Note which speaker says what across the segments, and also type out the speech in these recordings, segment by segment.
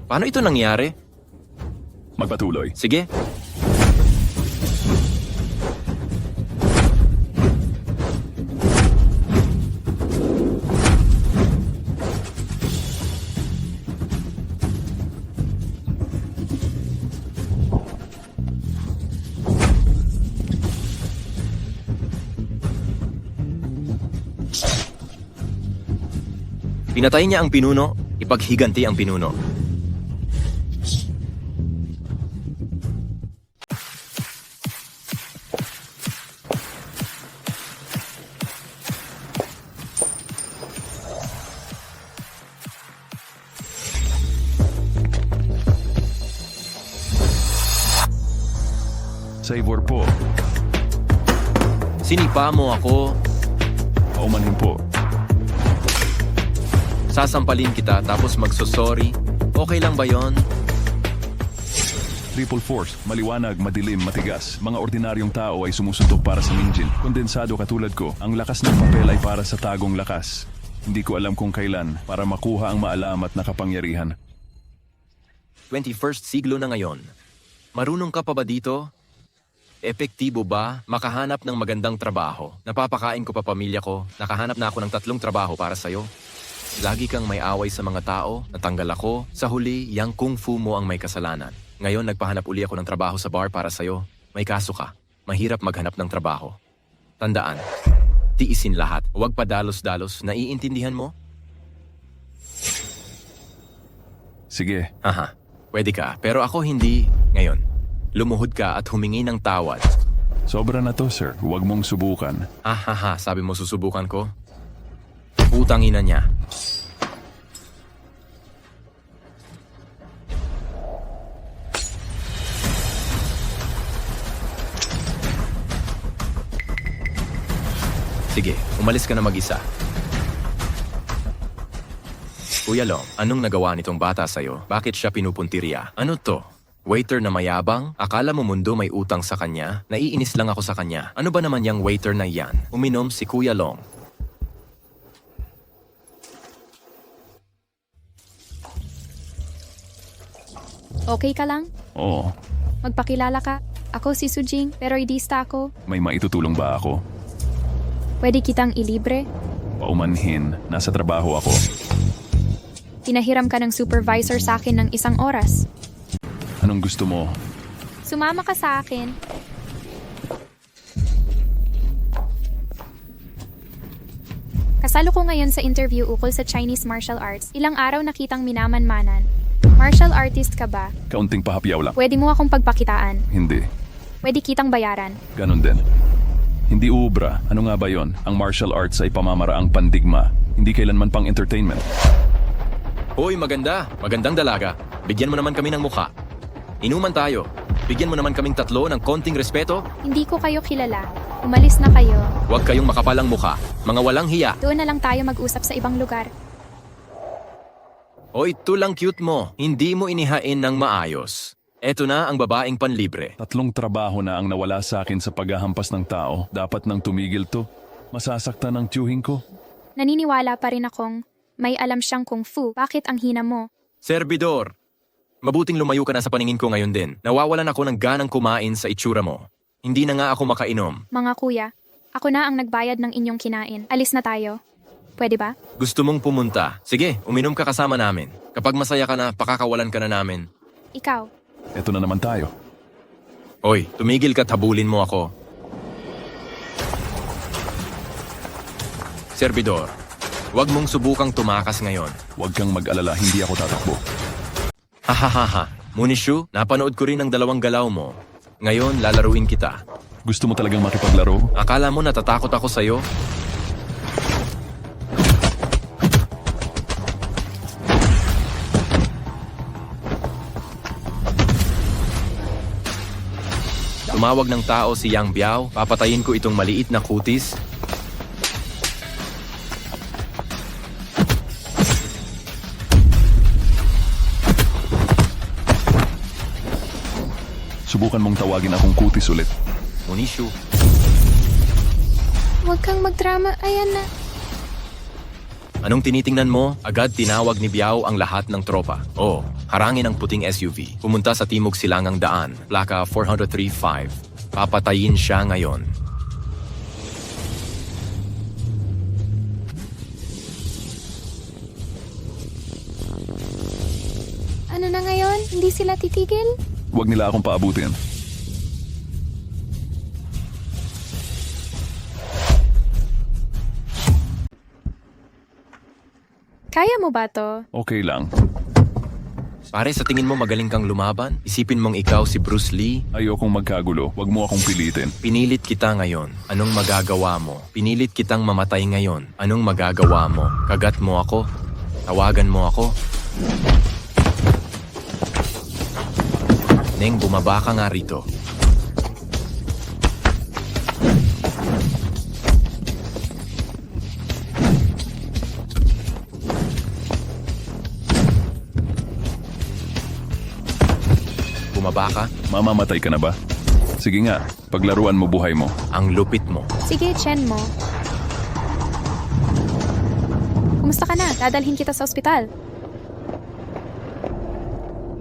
Speaker 1: Paano ito nangyari?
Speaker 2: Magpatuloy.
Speaker 1: Sige. Pinatay niya ang pinuno, ipaghiganti ang pinuno.
Speaker 2: Savor po.
Speaker 1: Sinipa mo ako,
Speaker 2: Paumanhin po.
Speaker 1: sasampalin kita tapos magsosorry. Okay lang ba yon?
Speaker 2: Triple force, maliwanag, madilim, matigas. Mga ordinaryong tao ay sumusuntok para sa Mingjin. Kondensado katulad ko, ang lakas ng papel ay para sa tagong lakas. Hindi ko alam kung kailan para makuha ang maalamat na kapangyarihan.
Speaker 1: 21st siglo na ngayon. Marunong ka pa ba dito? Epektibo ba? Makahanap ng magandang trabaho. Napapakain ko pa pamilya ko. Nakahanap na ako ng 3 trabaho para sa'yo. Lagi kang may away sa mga tao. Natanggal ako. Sa huli, yang kung fu mo ang may kasalanan. Ngayon, nagpahanap uli ako ng trabaho sa bar para sa'yo. May kaso ka. Mahirap maghanap ng trabaho. Tandaan, tiisin lahat. Huwag pa dalos-dalos. Naiintindihan mo?
Speaker 2: Sige,
Speaker 1: Aha, pwede ka. Pero ako hindi. Ngayon, lumuhod ka at humingi ng tawad.
Speaker 2: sobra na to, sir. Huwag mong subukan.
Speaker 1: Ahaha, sabi mo susubukan ko? Putang ina niya. Sige, umalis ka na mag-isa. Kuya Long, anong nagawa nitong bata sa'yo? Bakit siya pinupuntirya? Ano to? Waiter na mayabang? Akala mo mundo may utang sa kanya? Naiinis lang ako sa kanya. Ano ba naman yung waiter na yan? Uminom si Kuya Long.
Speaker 3: Okay ka lang?
Speaker 2: Oo,
Speaker 3: Magpakilala ka. Ako si Sujing, pero idista ako.
Speaker 2: may maitutulong ba ako?
Speaker 3: Pwede kitang ilibre.
Speaker 2: Paumanhin, nasa trabaho ako.
Speaker 3: Pinahiram ka ng supervisor sa akin ng 1 oras.
Speaker 2: Anong gusto mo?
Speaker 3: Sumama ka sa akin. Kasalo ko ngayon sa interview ukol sa Chinese martial arts. Ilang araw nakitang minaman-manan. Martial artist ka ba?
Speaker 2: Kaunting pahapyaw lang.
Speaker 3: Pwede mo akong pagpakitaan.
Speaker 2: Hindi.
Speaker 3: Pwede kitang bayaran.
Speaker 2: Ganon din. Hindi ubra. Ano nga ba yon? Ang martial arts ay pamamaraang pandigma. Hindi kailanman pang entertainment.
Speaker 1: Hoy, maganda. Magandang dalaga. Bigyan mo naman kami ng mukha. Inuman tayo. Bigyan mo naman kaming 3 ng konting respeto.
Speaker 3: Hindi ko kayo kilala. Umalis na kayo.
Speaker 1: Huwag kayong makapalang mukha. Mga walang hiya.
Speaker 3: Doon na lang tayo mag-usap sa ibang lugar.
Speaker 1: Hoy, tulang cute mo. Hindi mo inihain ng maayos. Eto na ang babaeng panlibre.
Speaker 2: 3 trabaho na ang nawala sa akin sa paghahampas ng tao. Dapat nang tumigil to. Masasaktan ang tiyuhin ko.
Speaker 3: Naniniwala pa rin akong may alam siyang kung fu. Bakit ang hina mo?
Speaker 1: Servidor, mabuting lumayo ka na sa paningin ko ngayon din. Nawawalan ako ng ganang kumain sa itsura mo. Hindi na nga ako makainom.
Speaker 3: Mga kuya, ako na ang nagbayad ng inyong kinain. Alis na tayo. Pwede ba?
Speaker 1: Gusto mong pumunta? Sige, uminom ka kasama namin. Kapag masaya ka na, pakakawalan ka na namin.
Speaker 3: Ikaw.
Speaker 2: Eto na naman tayo.
Speaker 1: Hoy, tumigil ka at habulin mo ako. Servidor, huwag mong subukang tumakas ngayon.
Speaker 2: Huwag kang mag-alala, hindi ako tatakbo.
Speaker 1: Hahaha, Munishu, napanood ko rin ang 2 galaw mo. Ngayon, lalaruin kita.
Speaker 2: Gusto mo talagang makipaglaro?
Speaker 1: Akala mo natatakot ako sa'yo? Tumawag ng tao si Yang Biao, papatayin ko itong maliit na kutis.
Speaker 2: Subukan mong tawagin akong kutis ulit.
Speaker 1: Munishu,
Speaker 3: Huwag kang magdrama. Ayan na.
Speaker 1: Anong tinitingnan mo? Agad tinawag ni Biao ang lahat ng tropa. Oh, harangin ang puting SUV. Pumunta sa Timog Silangang Daan, plaka 4035. Papatayin siya ngayon.
Speaker 3: Ano na ngayon? Hindi sila titigil?
Speaker 2: Huwag nila akong paabutin.
Speaker 3: Kaya mo ba to?
Speaker 2: Okay lang.
Speaker 1: Pare, sa tingin mo magaling kang lumaban? Isipin mong ikaw si Bruce Lee?
Speaker 2: Ayokong magkagulo. Huwag mo akong pilitin.
Speaker 1: Pinilit kita ngayon. Anong magagawa mo? Pinilit kitang mamatay ngayon. Anong magagawa mo? Kagat mo ako? Tawagan mo ako? Neng, bumaba ka nga rito. Bumaba ka?
Speaker 2: Mamamatay ka na ba? Sige nga, paglaruan mo buhay mo.
Speaker 1: Ang lupit mo.
Speaker 3: Sige, Chen mo. Kumusta ka na? Dadalhin kita sa ospital.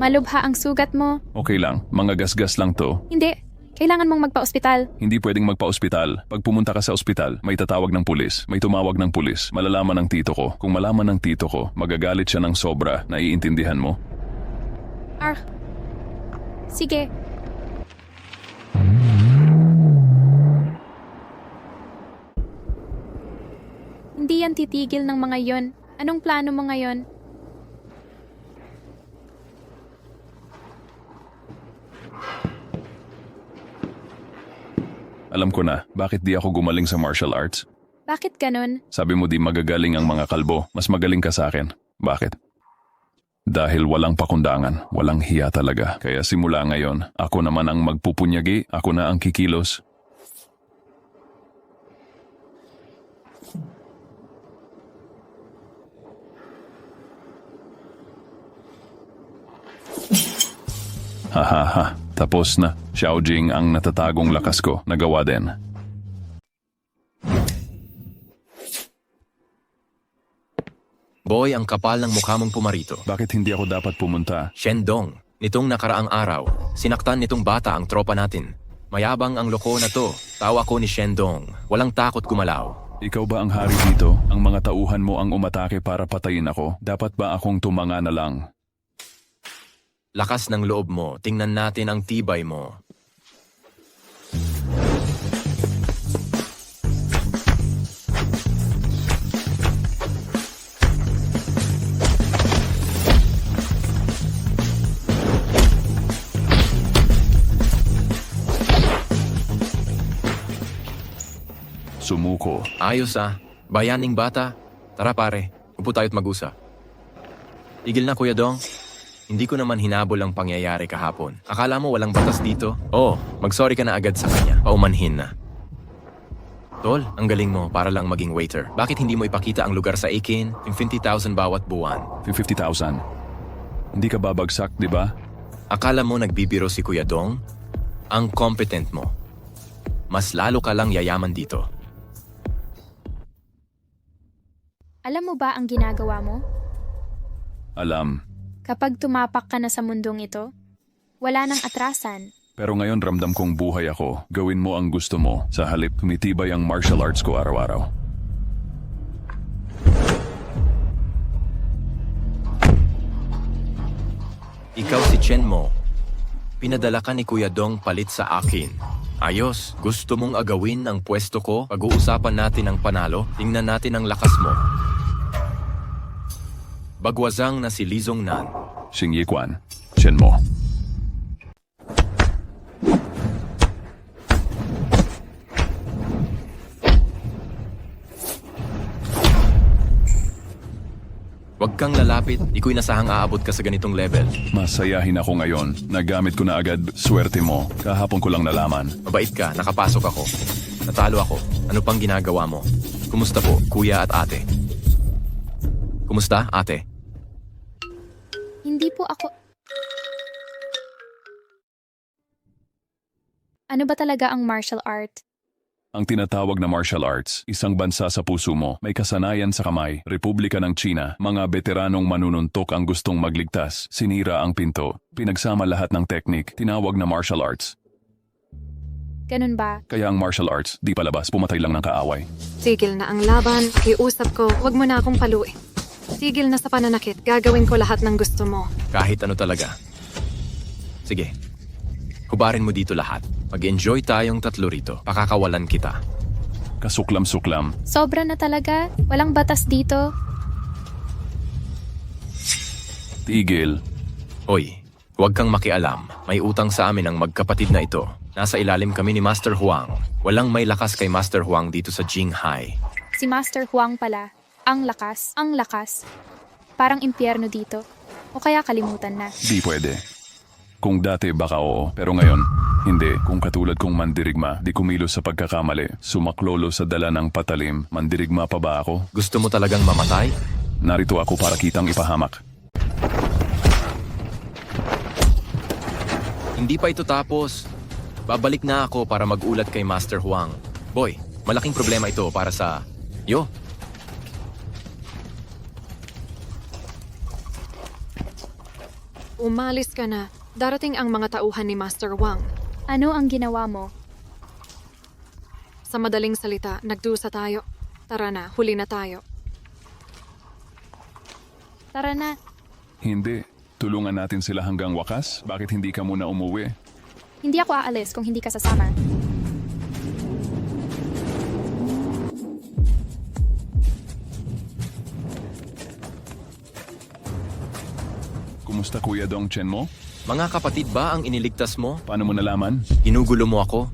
Speaker 3: Malubha ang sugat mo.
Speaker 2: Okay lang, mga gasgas lang to.
Speaker 3: Hindi. Kailangan mong magpa-ospital.
Speaker 2: Hindi pwedeng magpa-ospital. Pag pumunta ka sa ospital, may tatawag ng pulis. May tumawag ng pulis. Malalaman ng tito ko. Kung malaman ng tito ko, magagalit siya ng sobra. Naiintindihan mo?
Speaker 3: Sige. Hindi yan titigil ng mga yon. Anong plano mo ngayon?
Speaker 2: Alam ko na, bakit di ako gumaling sa martial arts?
Speaker 3: Bakit ganun?
Speaker 2: Sabi mo di magagaling ang mga kalbo. Mas magaling ka sa akin. Bakit? Dahil walang pakundangan, walang hiya talaga. Kaya simula ngayon, ako naman ang magpupunyagi, ako na ang kikilos. Hahaha, tapos na. Xiaojing ang natatagong lakas ko, nagawa din.
Speaker 1: Boy, ang kapal ng mukha mong pumarito.
Speaker 2: Bakit hindi ako dapat pumunta?
Speaker 1: Shendong, nitong nakaraang araw, sinaktan nitong bata ang tropa natin. Mayabang ang loko na to. Tawa ko ni Shendong. Walang takot gumalaw.
Speaker 2: Ikaw ba ang hari dito? Ang mga tauhan mo ang umatake para patayin ako? Dapat ba akong tumanga na lang?
Speaker 1: Lakas ng loob mo. Tingnan natin ang tibay mo.
Speaker 2: Sumuko.
Speaker 1: Ayos ah. Bayaning bata. Tara pare, upo tayo't mag-usap. Tigil na Kuya Dong. Hindi ko naman hinabol ang pangyayari kahapon. Akala mo walang batas dito? Oo, mag-sorry ka na agad sa kanya. Paumanhin na. Tol, ang galing mo para lang maging waiter. Bakit hindi mo ipakita ang lugar sa Akin? 50,000 bawat buwan.
Speaker 2: 50,000. Hindi ka babagsak, di ba?
Speaker 1: Akala mo nagbibiro si Kuya Dong? Ang competent mo. Mas lalo ka lang yayaman dito.
Speaker 3: Alam mo ba ang ginagawa mo?
Speaker 2: Alam.
Speaker 3: Kapag tumapak ka na sa mundong ito, wala nang atrasan.
Speaker 2: Pero ngayon ramdam kong buhay ako. Gawin mo ang gusto mo. Sa halip, tumitibay ang martial arts ko araw-araw.
Speaker 1: Ikaw si Chen Mo. Pinadala ka ni Kuya Dong palit sa akin. Ayos, gusto mong agawin ang pwesto ko? Pag-uusapan natin ang panalo, tingnan natin ang lakas mo. Bagwazang na si Li Zongnan.
Speaker 2: Xing Yikwan. Chen mo.
Speaker 1: Huwag kang lalapit, iko'y nasahang aabot ka sa ganitong level.
Speaker 2: Masayahin ako ngayon. Nagamit ko na agad. Swerte mo. Kahapon ko lang nalaman.
Speaker 1: Mabait ka, nakapasok ako. Natalo ako. Ano pang ginagawa mo? Kumusta po, kuya at ate? Kumusta, ate?
Speaker 3: Hindi po ako... Ano ba talaga ang martial art?
Speaker 2: Ang tinatawag na martial arts, isang bansa sa puso mo, may kasanayan sa kamay, Republika ng China, mga veteranong manununtok ang gustong magligtas, sinira ang pinto, pinagsama lahat ng teknik, tinawag na martial arts.
Speaker 3: Ganun ba?
Speaker 2: Kaya ang martial arts, di palabas, pumatay lang ng kaaway.
Speaker 4: Tigil na ang laban, iusap ko, wag mo na akong paluin. Tigil na sa pananakit, gagawin ko lahat ng gusto mo.
Speaker 1: Kahit ano talaga. Sige. Hubarin mo dito lahat. Mag-enjoy tayong tatlo rito. Pakakawalan kita.
Speaker 2: Kasuklam-suklam,
Speaker 3: Sobra na talaga? Walang batas dito?
Speaker 2: tigil.
Speaker 1: Hoy, huwag kang makialam. May utang sa amin ang magkapatid na ito. Nasa ilalim kami ni Master Huang. Walang may lakas kay Master Huang dito sa Jinghai.
Speaker 3: Si Master Huang pala. Ang lakas, ang lakas. Parang impyerno dito. O kaya kalimutan na.
Speaker 2: Di pwede. Kung dati baka oo, pero ngayon, hindi. Kung katulad kong mandirigma, di kumilos sa pagkakamali, sumaklolo sa dala ng patalim, mandirigma pa ba ako?
Speaker 1: Gusto mo talagang mamatay?
Speaker 2: Narito ako para kitang ipahamak.
Speaker 1: Hindi pa ito tapos. Babalik na ako para mag-ulat kay Master Huang. Boy, malaking problema ito para sa... Yo,
Speaker 4: Umalis ka na. Darating ang mga tauhan ni Master Wang.
Speaker 3: Ano ang ginawa mo?
Speaker 4: Sa madaling salita, nagdusa tayo. Tara na, huli na tayo.
Speaker 3: Tara na.
Speaker 2: Hindi. Tulungan natin sila hanggang wakas? Bakit hindi ka muna umuwi?
Speaker 3: Hindi ako aalis kung hindi ka sasama.
Speaker 2: Kumusta Kuya Dong Chen mo?
Speaker 1: mga kapatid ba ang iniligtas mo?
Speaker 2: Paano mo nalaman?
Speaker 1: Ginugulo mo ako?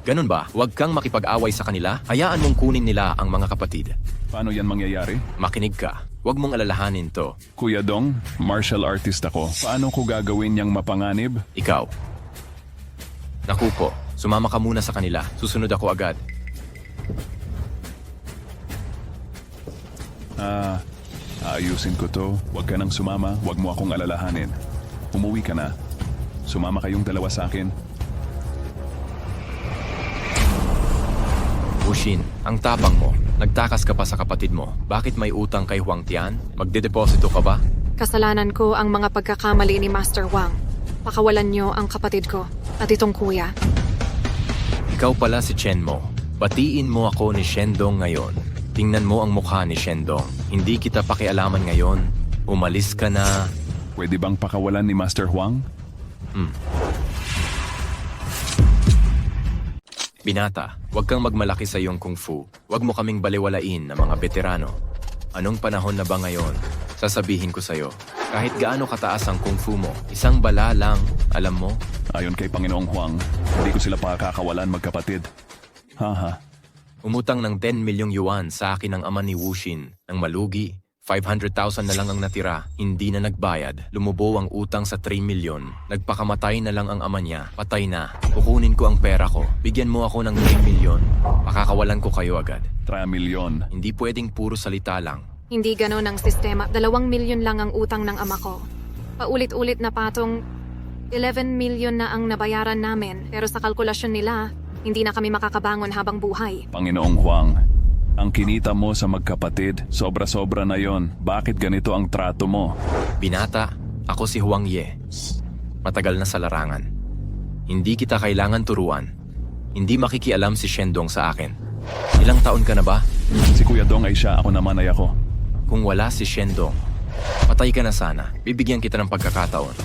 Speaker 1: Ganun ba? Huwag kang makipag-away sa kanila. Hayaan mong kunin nila ang mga kapatid.
Speaker 2: Paano yan mangyayari?
Speaker 1: Makinig ka. Huwag mong alalahanin to.
Speaker 2: Kuya Dong, martial artist ako. Paano ko gagawin niyang mapanganib?
Speaker 1: Ikaw. Naku po, sumama ka muna sa kanila. Susunod ako agad.
Speaker 2: Ayusin ko to. Huwag ka nang sumama. Huwag mo akong alalahanin. Umuwi ka na. Sumama kayong dalawa sa akin.
Speaker 1: Ushin, ang tapang mo. Nagtakas ka pa sa kapatid mo. Bakit may utang kay Huang Tian? Magdedeposito ka ba?
Speaker 4: Kasalanan ko ang mga pagkakamali ni Master Wang. Pakawalan niyo ang kapatid ko at itong kuya.
Speaker 1: Ikaw pala si Chen Mo. Batiin mo ako ni Shendong ngayon. Tingnan mo ang mukha ni Shendong. Hindi kita pakialaman ngayon. Umalis ka na.
Speaker 2: Pwede bang pakawalan ni Master Huang?
Speaker 1: Binata, huwag kang magmalaki sa iyong kung fu. Huwag mo kaming baliwalain na mga veterano. Anong panahon na ba ngayon? Sasabihin ko sa'yo, kahit gaano kataas ang kung fu mo, isang bala lang, alam mo?
Speaker 2: Ayon kay Panginoong Huang, hindi ko sila pakakawalan magkapatid. Haha.
Speaker 1: Umutang ng 10 milyong yuan sa akin ang ama ni Wushin. Nang malugi, 500,000 na lang ang natira, hindi na nagbayad. Lumubo ang utang sa 3 milyon. Nagpakamatay na lang ang ama niya. Patay na. Kukunin ko ang pera ko. Bigyan mo ako ng 3 milyon. Pakakawalan ko kayo agad.
Speaker 2: 3 milyon.
Speaker 1: Hindi pwedeng puro salita lang.
Speaker 4: Hindi ganon ang sistema. 2 milyon lang ang utang ng ama ko. Paulit-ulit na patong 11 milyon na ang nabayaran namin. Pero sa kalkulasyon nila, hindi na kami makakabangon habang buhay.
Speaker 2: Panginoong Huang, ang kinita mo sa magkapatid, sobra-sobra na yon. Bakit ganito ang trato mo?
Speaker 1: Binata, ako si Huang Ye. Matagal na sa larangan. Hindi kita kailangan turuan. Hindi makikialam si Shendong sa akin. Ilang taon ka na ba?
Speaker 2: Si Kuya Dong ay siya, ako naman ay ako.
Speaker 1: Kung wala si Shendong, patay ka na sana. Bibigyan kita ng pagkakataon.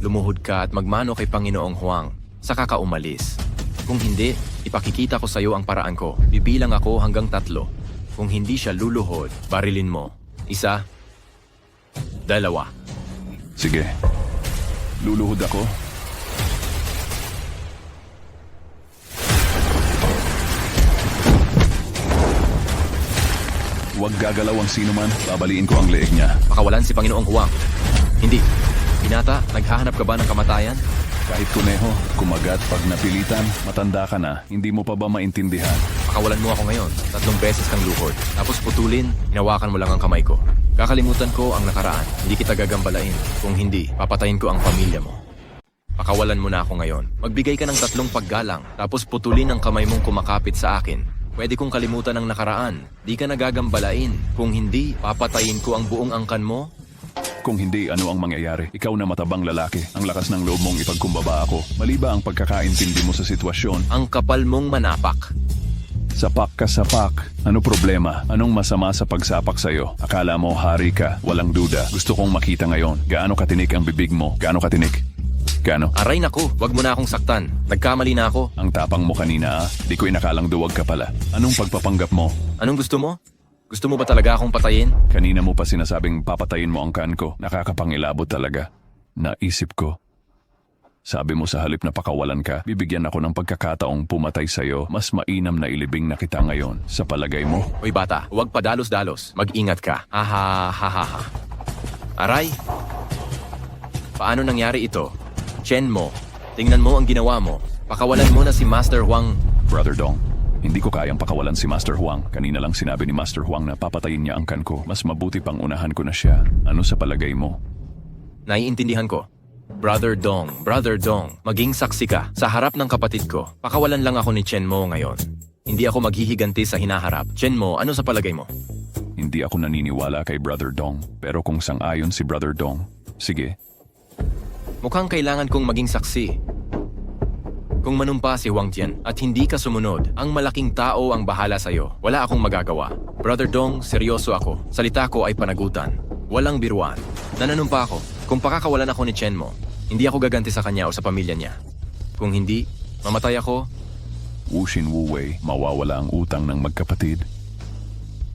Speaker 1: Lumuhod ka at magmano kay Panginoong Huang, saka ka umalis. Kung hindi, ipakikita ko sa iyo ang paraan ko. Bibilang ako hanggang 3. Kung hindi siya luluhod, barilin mo. 1, 2.
Speaker 2: Sige. Luluhod ako. Huwag gagalaw ang sino man, babaliin ko ang leeg niya.
Speaker 1: Pakawalan si Panginoong Huang. Hindi. Binata, naghahanap ka ba ng kamatayan?
Speaker 2: Kahit kuneho, kumagat pag napilitan, matanda ka na, hindi mo pa ba maintindihan?
Speaker 1: Pakawalan mo ako ngayon. 3 beses kang luhod. Tapos putulin, hinawakan mo lang ang kamay ko. Kakalimutan ko ang nakaraan. Hindi kita gagambalain. Kung hindi, papatayin ko ang pamilya mo. Pakawalan mo na ako ngayon. Magbigay ka ng 3 paggalang, tapos putulin ang kamay mong kumakapit sa akin. Pwede kong kalimutan ang nakaraan. Di ka nagagambalain. Kung hindi, papatayin ko ang buong angkan mo.
Speaker 2: Kung hindi, ano ang mangyayari? Ikaw na matabang lalaki. Ang lakas ng loob mong ipagkumbaba ako. Mali ba ang pagkakaintindi mo sa sitwasyon?
Speaker 1: Ang kapal mong manapak.
Speaker 2: Sapak ka sapak. Ano problema? Anong masama sa pagsapak sa'yo? Akala mo hari ka, walang duda. Gusto kong makita ngayon. Gaano katinik ang bibig mo? Gaano katinik? Gaano?
Speaker 1: Aray naku, wag mo na akong saktan. Nagkamali na ako.
Speaker 2: Ang tapang mo kanina Di ko inakalang duwag ka pala. Anong pagpapanggap mo?
Speaker 1: Anong gusto mo? Gusto mo ba talaga akong patayin?
Speaker 2: Kanina mo pa sinasabing papatayin mo ang kan ko. Nakakapangilabot talaga. Naisip ko. Sabi mo sa halip na pakawalan ka, bibigyan ako ng pagkakataong pumatay sa'yo. Mas mainam na ilibing na kita ngayon. Sa palagay mo?
Speaker 1: Hoy bata, huwag padalos-dalos. Mag-ingat ka. Ha ha ha ha ha. Aray! Paano nangyari ito? Chen mo, tingnan mo ang ginawa mo. Pakawalan mo na si Master Huang.
Speaker 2: Brother Dong, hindi ko kayang pakawalan si Master Huang. Kanina lang sinabi ni Master Huang na papatayin niya ang kan ko. Mas mabuti pang unahan ko na siya. Ano sa palagay mo?
Speaker 1: Naiintindihan ko. Brother Dong, maging saksi ka sa harap ng kapatid ko. Pakawalan lang ako ni Chen Mo ngayon. Hindi ako maghihiganti sa hinaharap. Chen Mo, ano sa palagay mo?
Speaker 2: Hindi ako naniniwala kay Brother Dong. Pero kung sang-ayon si Brother Dong, sige.
Speaker 1: Mukhang kailangan kong maging saksi. Kung manumpa si Huang Tian at hindi ka sumunod, ang malaking tao ang bahala sa'yo. Wala akong magagawa. Brother Dong, seryoso ako. Salita ko ay panagutan. Walang biruan. Nananumpa ako. Kung pakakawalan ako ni Chen Mo, hindi ako gaganti sa kanya o sa pamilya niya. Kung hindi, mamatay ako.
Speaker 2: Wushin Wu-wei, mawawala ang utang ng magkapatid.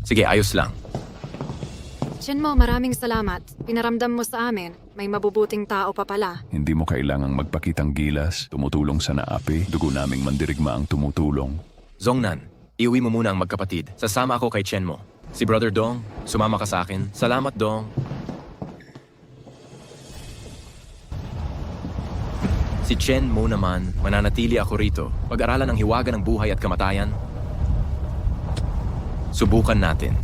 Speaker 1: Sige, ayos lang.
Speaker 4: Chen Mo, maraming salamat. Pinaramdam mo sa amin. May mabubuting tao pa pala.
Speaker 2: Hindi mo kailangang magpakitang gilas, tumutulong sa naapi, dugo naming mandirigma ang tumutulong.
Speaker 1: Zongnan, iuwi mo muna ang magkapatid. Sasama ako kay Chen Mo. Si Brother Dong, sumama ka sa akin. Salamat, Dong. Si Chen Mo naman, mananatili ako rito. Pag-aralan ang hiwaga ng buhay at kamatayan. Subukan natin.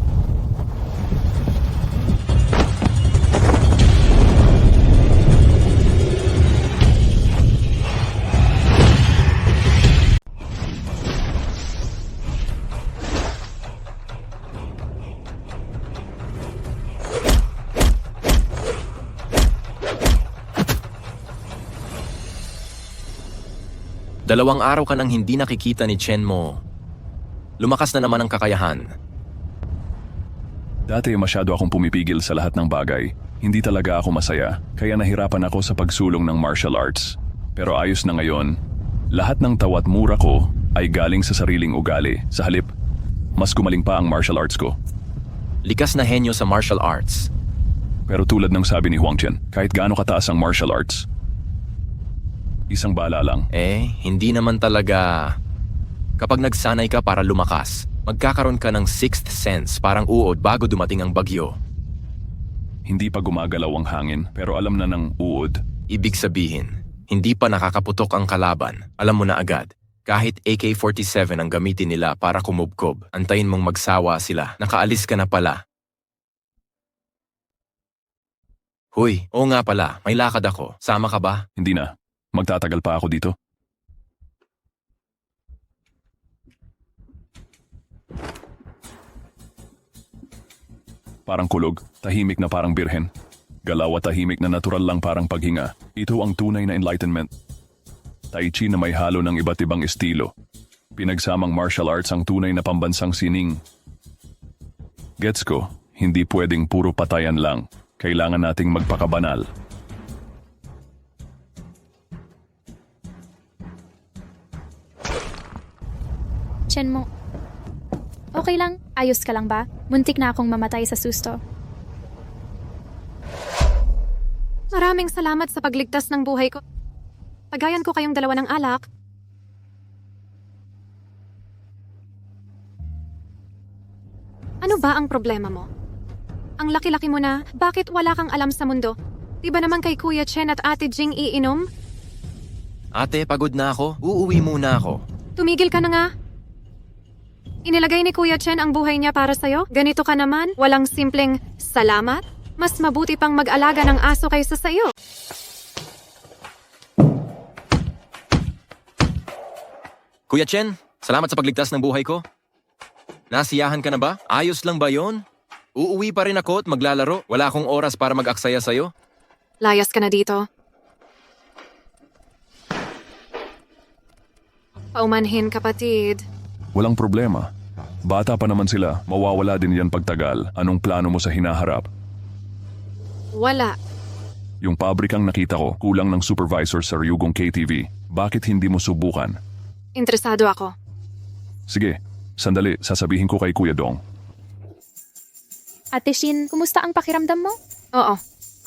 Speaker 1: Dalawang araw ka nang hindi nakikita ni Chen Mo. Lumakas na naman ang kakayahan.
Speaker 2: Dati masyado akong pumipigil sa lahat ng bagay. Hindi talaga ako masaya, kaya nahirapan ako sa pagsulong ng martial arts. Pero ayos na ngayon. Lahat ng tawat mura ko ay galing sa sariling ugali. Sa halip, mas gumaling pa ang martial arts ko.
Speaker 1: Likas na henyo sa martial arts.
Speaker 2: Pero tulad ng sabi ni Huang Chen, kahit gaano kataas ang martial arts, isang bala lang.
Speaker 1: Hindi naman talaga. Kapag nagsanay ka para lumakas, magkakaroon ka ng sixth sense parang uod bago dumating ang bagyo.
Speaker 2: Hindi pa gumagalaw ang hangin, pero alam na ng uod.
Speaker 1: Ibig sabihin, hindi pa nakakaputok ang kalaban. Alam mo na agad. Kahit AK-47 ang gamitin nila para kumubkob, antayin mong magsawa sila. Nakaalis ka na pala. Huy, oo nga pala, may lakad ako. Sama ka ba?
Speaker 2: Hindi na. Magtatagal pa ako dito. Parang kulog, tahimik na parang birhen. Galaw at tahimik na natural lang parang paghinga. Ito ang tunay na enlightenment. Tai Chi na may halo ng iba't ibang estilo. Pinagsamang martial arts ang tunay na pambansang sining. Gets ko, hindi pwedeng puro patayan lang. Kailangan nating magpakabanal.
Speaker 3: Chen Mo, okay lang? Ayos ka lang ba? Muntik na akong mamatay sa susto.
Speaker 4: Maraming salamat sa pagligtas ng buhay ko. Tagayan ko kayong dalawa ng alak. Ano ba ang problema mo? Ang laki-laki mo na, bakit wala kang alam sa mundo? Di ba naman kay Kuya Chen at Ate Jing iinom?
Speaker 1: Ate, pagod na ako. Uuwi muna ako.
Speaker 4: Tumigil ka na nga. Inilagay ni Kuya Chen ang buhay niya para sa'yo. Ganito ka naman, walang simpleng salamat. Mas mabuti pang mag-alaga ng aso kaysa sa'yo.
Speaker 1: Kuya Chen, salamat sa pagligtas ng buhay ko. Nasiyahan ka na ba? Ayos lang ba yon? Uuwi pa rin ako at maglalaro. Wala akong oras para mag-aksaya sa'yo.
Speaker 4: Layas ka na dito. Paumanhin, kapatid.
Speaker 2: Walang problema. Bata pa naman sila, mawawala din yan pagtagal. Anong plano mo sa hinaharap?
Speaker 4: Wala.
Speaker 2: Yung pabrikang nakita ko, kulang ng supervisor sa Ryugong KTV. Bakit hindi mo subukan?
Speaker 4: Interesado ako.
Speaker 2: Sige, sandali, sasabihin ko kay Kuya Dong.
Speaker 3: Ate Shin, kumusta ang pakiramdam mo?
Speaker 4: Oo,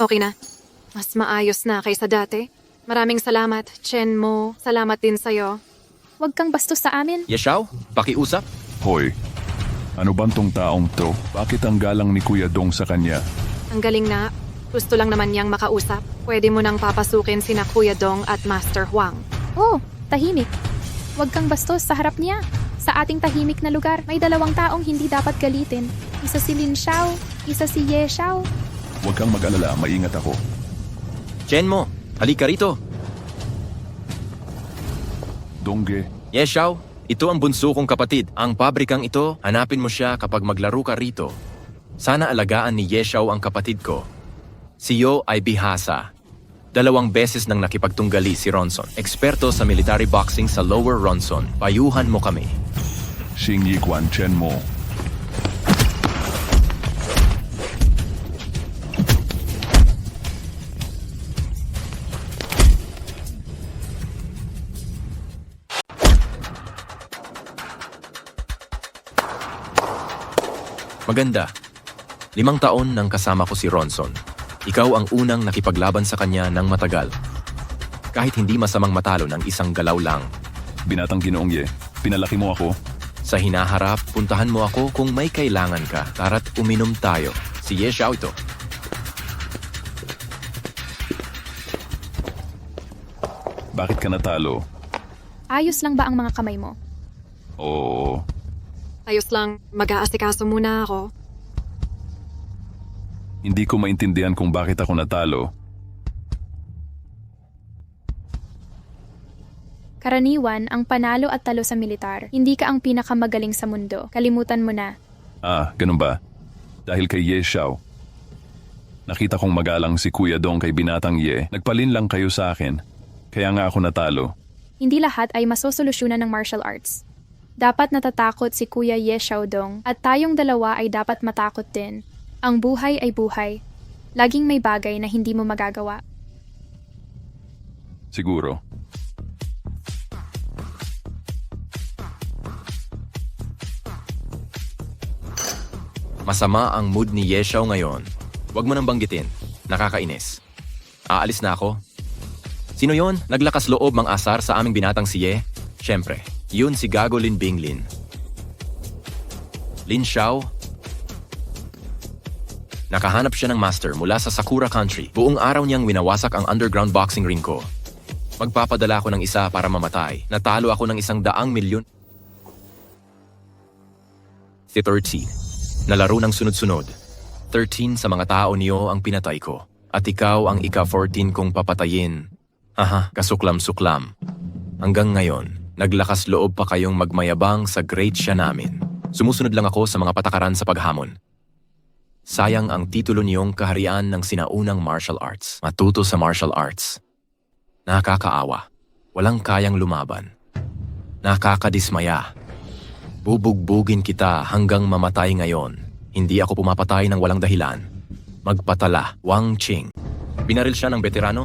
Speaker 4: okay na. Mas maayos na kaysa dati. Maraming salamat, Chen mo. Salamat din sa'yo.
Speaker 3: Huwag kang bastos sa amin.
Speaker 1: Yeshao, pakiusap.
Speaker 2: Hoy, ano bang tong taong to? Bakit ang galang ni Kuya Dong sa kanya?
Speaker 4: Ang galing na. Gusto lang naman niyang makausap. Pwede mo nang papasukin sina Kuya Dong at Master Huang.
Speaker 3: Oh, tahimik. Huwag kang bastos sa harap niya. Sa ating tahimik na lugar, may 2 taong hindi dapat galitin. Isa si Lin Xiao, isa si Ye Xiao.
Speaker 2: Huwag kang mag-alala, maingat ako.
Speaker 1: Chen mo, halika rito.
Speaker 2: Dongge,
Speaker 1: Yeshao, ito ang bunso kong kapatid. Ang pabrikang ito, hanapin mo siya kapag maglaro ka rito. Sana alagaan ni Yeshao ang kapatid ko. Si Yo ay bihasa. 2 beses nang nakipagtunggali si Ronson. Eksperto sa military boxing sa Lower Ronson. Payuhan mo kami.
Speaker 2: Xing Yikwan Chen mo.
Speaker 1: Maganda. 5 taon nang kasama ko si Ronson. Ikaw ang unang nakipaglaban sa kanya ng matagal. Kahit hindi masamang matalo ng isang galaw lang.
Speaker 2: Binatang Ginoong Ye, pinalaki mo ako.
Speaker 1: Sa hinaharap, puntahan mo ako kung may kailangan ka. Tara't uminom tayo. Si Ye Xiao ito.
Speaker 2: Bakit ka natalo?
Speaker 3: Ayos lang ba ang mga kamay mo?
Speaker 2: Oo,
Speaker 4: Ayos lang, mag-aasikaso muna ako.
Speaker 2: hindi ko maintindihan kung bakit ako natalo.
Speaker 3: Karaniwan, ang panalo at talo sa militar. Hindi ka ang pinakamagaling sa mundo. Kalimutan mo na.
Speaker 2: Ah, ganun ba? Dahil kay Ye Xiao. Nakita kong magalang si Kuya Dong kay Binatang Ye. Nagpalin lang kayo sa akin. Kaya nga ako natalo.
Speaker 3: Hindi lahat ay masosolusyonan ng martial arts. Dapat natatakot si Kuya Ye Xiaodong at tayong dalawa ay dapat matakot din. Ang buhay ay buhay. Laging may bagay na hindi mo magagawa.
Speaker 2: Siguro.
Speaker 1: Masama ang mood ni Ye Xiao ngayon. Huwag mo nang banggitin. Nakakainis. Aalis na ako. Sino yon? Naglakas loob mang asar sa aming binatang si Ye? Siyempre, yun si Gago Lin Binglin. Lin Xiao? Nakahanap siya ng master mula sa Sakura Country. Buong araw niyang winawasak ang underground boxing ring ko. Magpapadala ako ng isa para mamatay. Natalo ako ng 100,000,000. Si 13. Nalaro ng sunod-sunod. 13 sa mga tao niyo ang pinatay ko. At ikaw ang ika-14 kong papatayin. Haha, kasuklam-suklam. Hanggang ngayon, naglakas loob pa kayong magmayabang sa great siya namin. Sumusunod lang ako sa mga patakaran sa paghamon. Sayang ang titulo niyong kaharian ng sinaunang martial arts. Matuto sa martial arts. Nakakaawa. Walang kayang lumaban. Nakakadismaya. Bubugbugin kita hanggang mamatay ngayon. Hindi ako pumapatay ng walang dahilan. Magpatala, Wang Qing. Binaril siya ng veterano?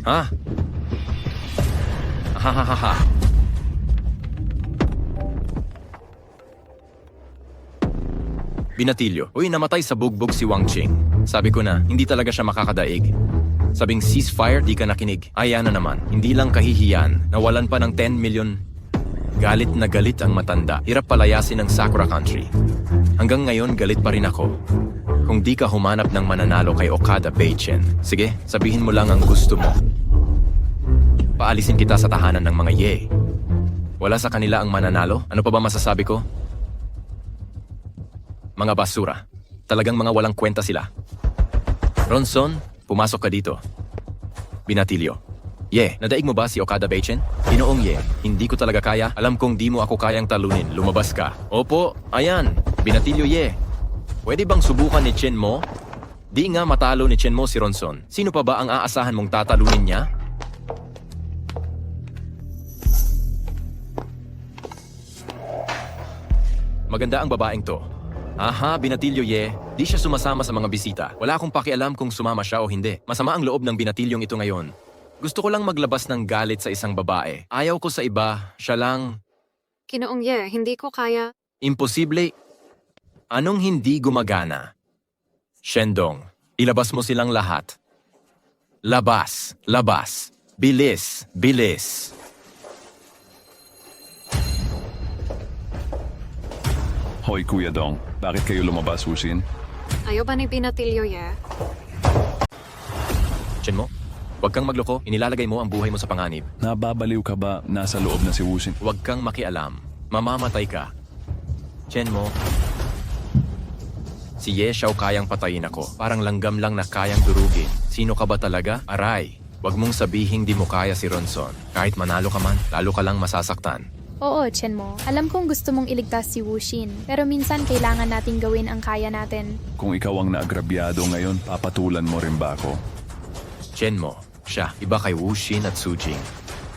Speaker 1: Ha? Hahaha. Binatilyo. Uy, namatay sa bugbog si Wang Qing. Sabi ko na, hindi talaga siya makakadaig. Sabing ceasefire, di ka nakinig. Ay, ano naman, hindi lang kahihiyan. Nawalan pa ng 10 million. Galit na galit ang matanda. Hirap palayasin ng Sakura Country. Hanggang ngayon, galit pa rin ako. Kung di ka humanap ng mananalo kay Okada Beichen, sige, sabihin mo lang ang gusto mo. Paalisin kita sa tahanan ng mga Ye. Wala sa kanila ang mananalo? Ano pa ba masasabi ko? Mga basura. Talagang mga walang kwenta sila. Ronson, pumasok ka dito. Binatilyo. Ye, nadaig mo ba si Okada Beichen? Ginoong Ye, hindi ko talaga kaya. Alam kong di mo ako kayang talunin. Lumabas ka. Opo, ayan. Binatilyo Ye. Pwede bang subukan ni Chen Mo? Di nga matalo ni Chen Mo si Ronson. Sino pa ba ang aasahan mong tatalunin niya? Maganda ang babaeng to. Aha, Binatilyo Ye. Di siya sumasama sa mga bisita. Wala akong pakialam kung sumama siya o hindi. Masama ang loob ng Binatilyong ito ngayon. Gusto ko lang maglabas ng galit sa isang babae. Ayaw ko sa iba. Siya lang.
Speaker 4: Ginoong Ye, hindi ko kaya.
Speaker 1: Imposible. Anong hindi gumagana? Shendong, ilabas mo silang lahat. Labas, labas. Bilis, bilis.
Speaker 2: Hoy Kuya Dong, bakit kayo lumabas, Wusin?
Speaker 4: Ayaw ba ni Binatilyo Ye?
Speaker 1: Chen mo, huwag kang magloko. Inilalagay mo ang buhay mo sa panganib.
Speaker 2: Nababaliw ka ba nasa loob na si Wusin?
Speaker 1: Huwag kang makialam. Mamamatay ka. Chen mo, si Ye Xiao kayang patayin ako. Parang langgam lang na kayang durugin. Sino ka ba talaga? Aray, huwag mong sabihing di mo kaya si Ronson. Kahit manalo ka man, lalo ka lang masasaktan.
Speaker 3: Oo, Chen Mo. Alam kong gusto mong iligtas si Wu Xin, pero minsan kailangan nating gawin ang kaya natin.
Speaker 2: Kung ikaw ang naagrabyado ngayon, papatulan mo rin ba ako?
Speaker 1: Chen mo, siya, iba kay Wu Xin at Su Jing.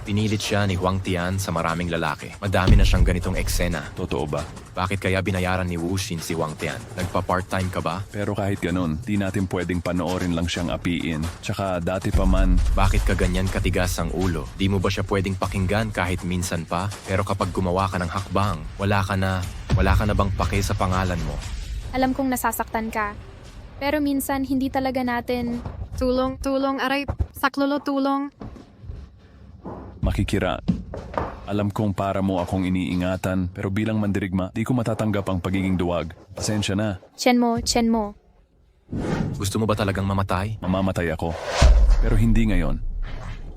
Speaker 1: Pinilit siya ni Huang Tian sa maraming lalaki. Madami na siyang ganitong eksena.
Speaker 2: Totoo ba?
Speaker 1: Bakit kaya binayaran ni Wu Xin si Huang Tian? Nagpa-part-time ka ba?
Speaker 2: Pero kahit ganun, di natin pwedeng panoorin lang siyang apiin. Tsaka dati pa man,
Speaker 1: Bakit ka ganyan katigas ang ulo? Di mo ba siya pwedeng pakinggan kahit minsan pa? Pero kapag gumawa ka ng hakbang, wala ka na bang pake sa pangalan mo?
Speaker 3: Alam kong nasasaktan ka. Pero minsan, hindi talaga natin...
Speaker 4: Tulong, tulong, aray, saklolo, tulong.
Speaker 2: makikira. Alam kong para mo akong iniingatan, pero bilang mandirigma, di ko matatanggap ang pagiging duwag. Pasensya na,
Speaker 3: Chen Mo, Chen Mo.
Speaker 1: Gusto mo ba talagang mamatay?
Speaker 2: mamamatay ako. Pero hindi ngayon.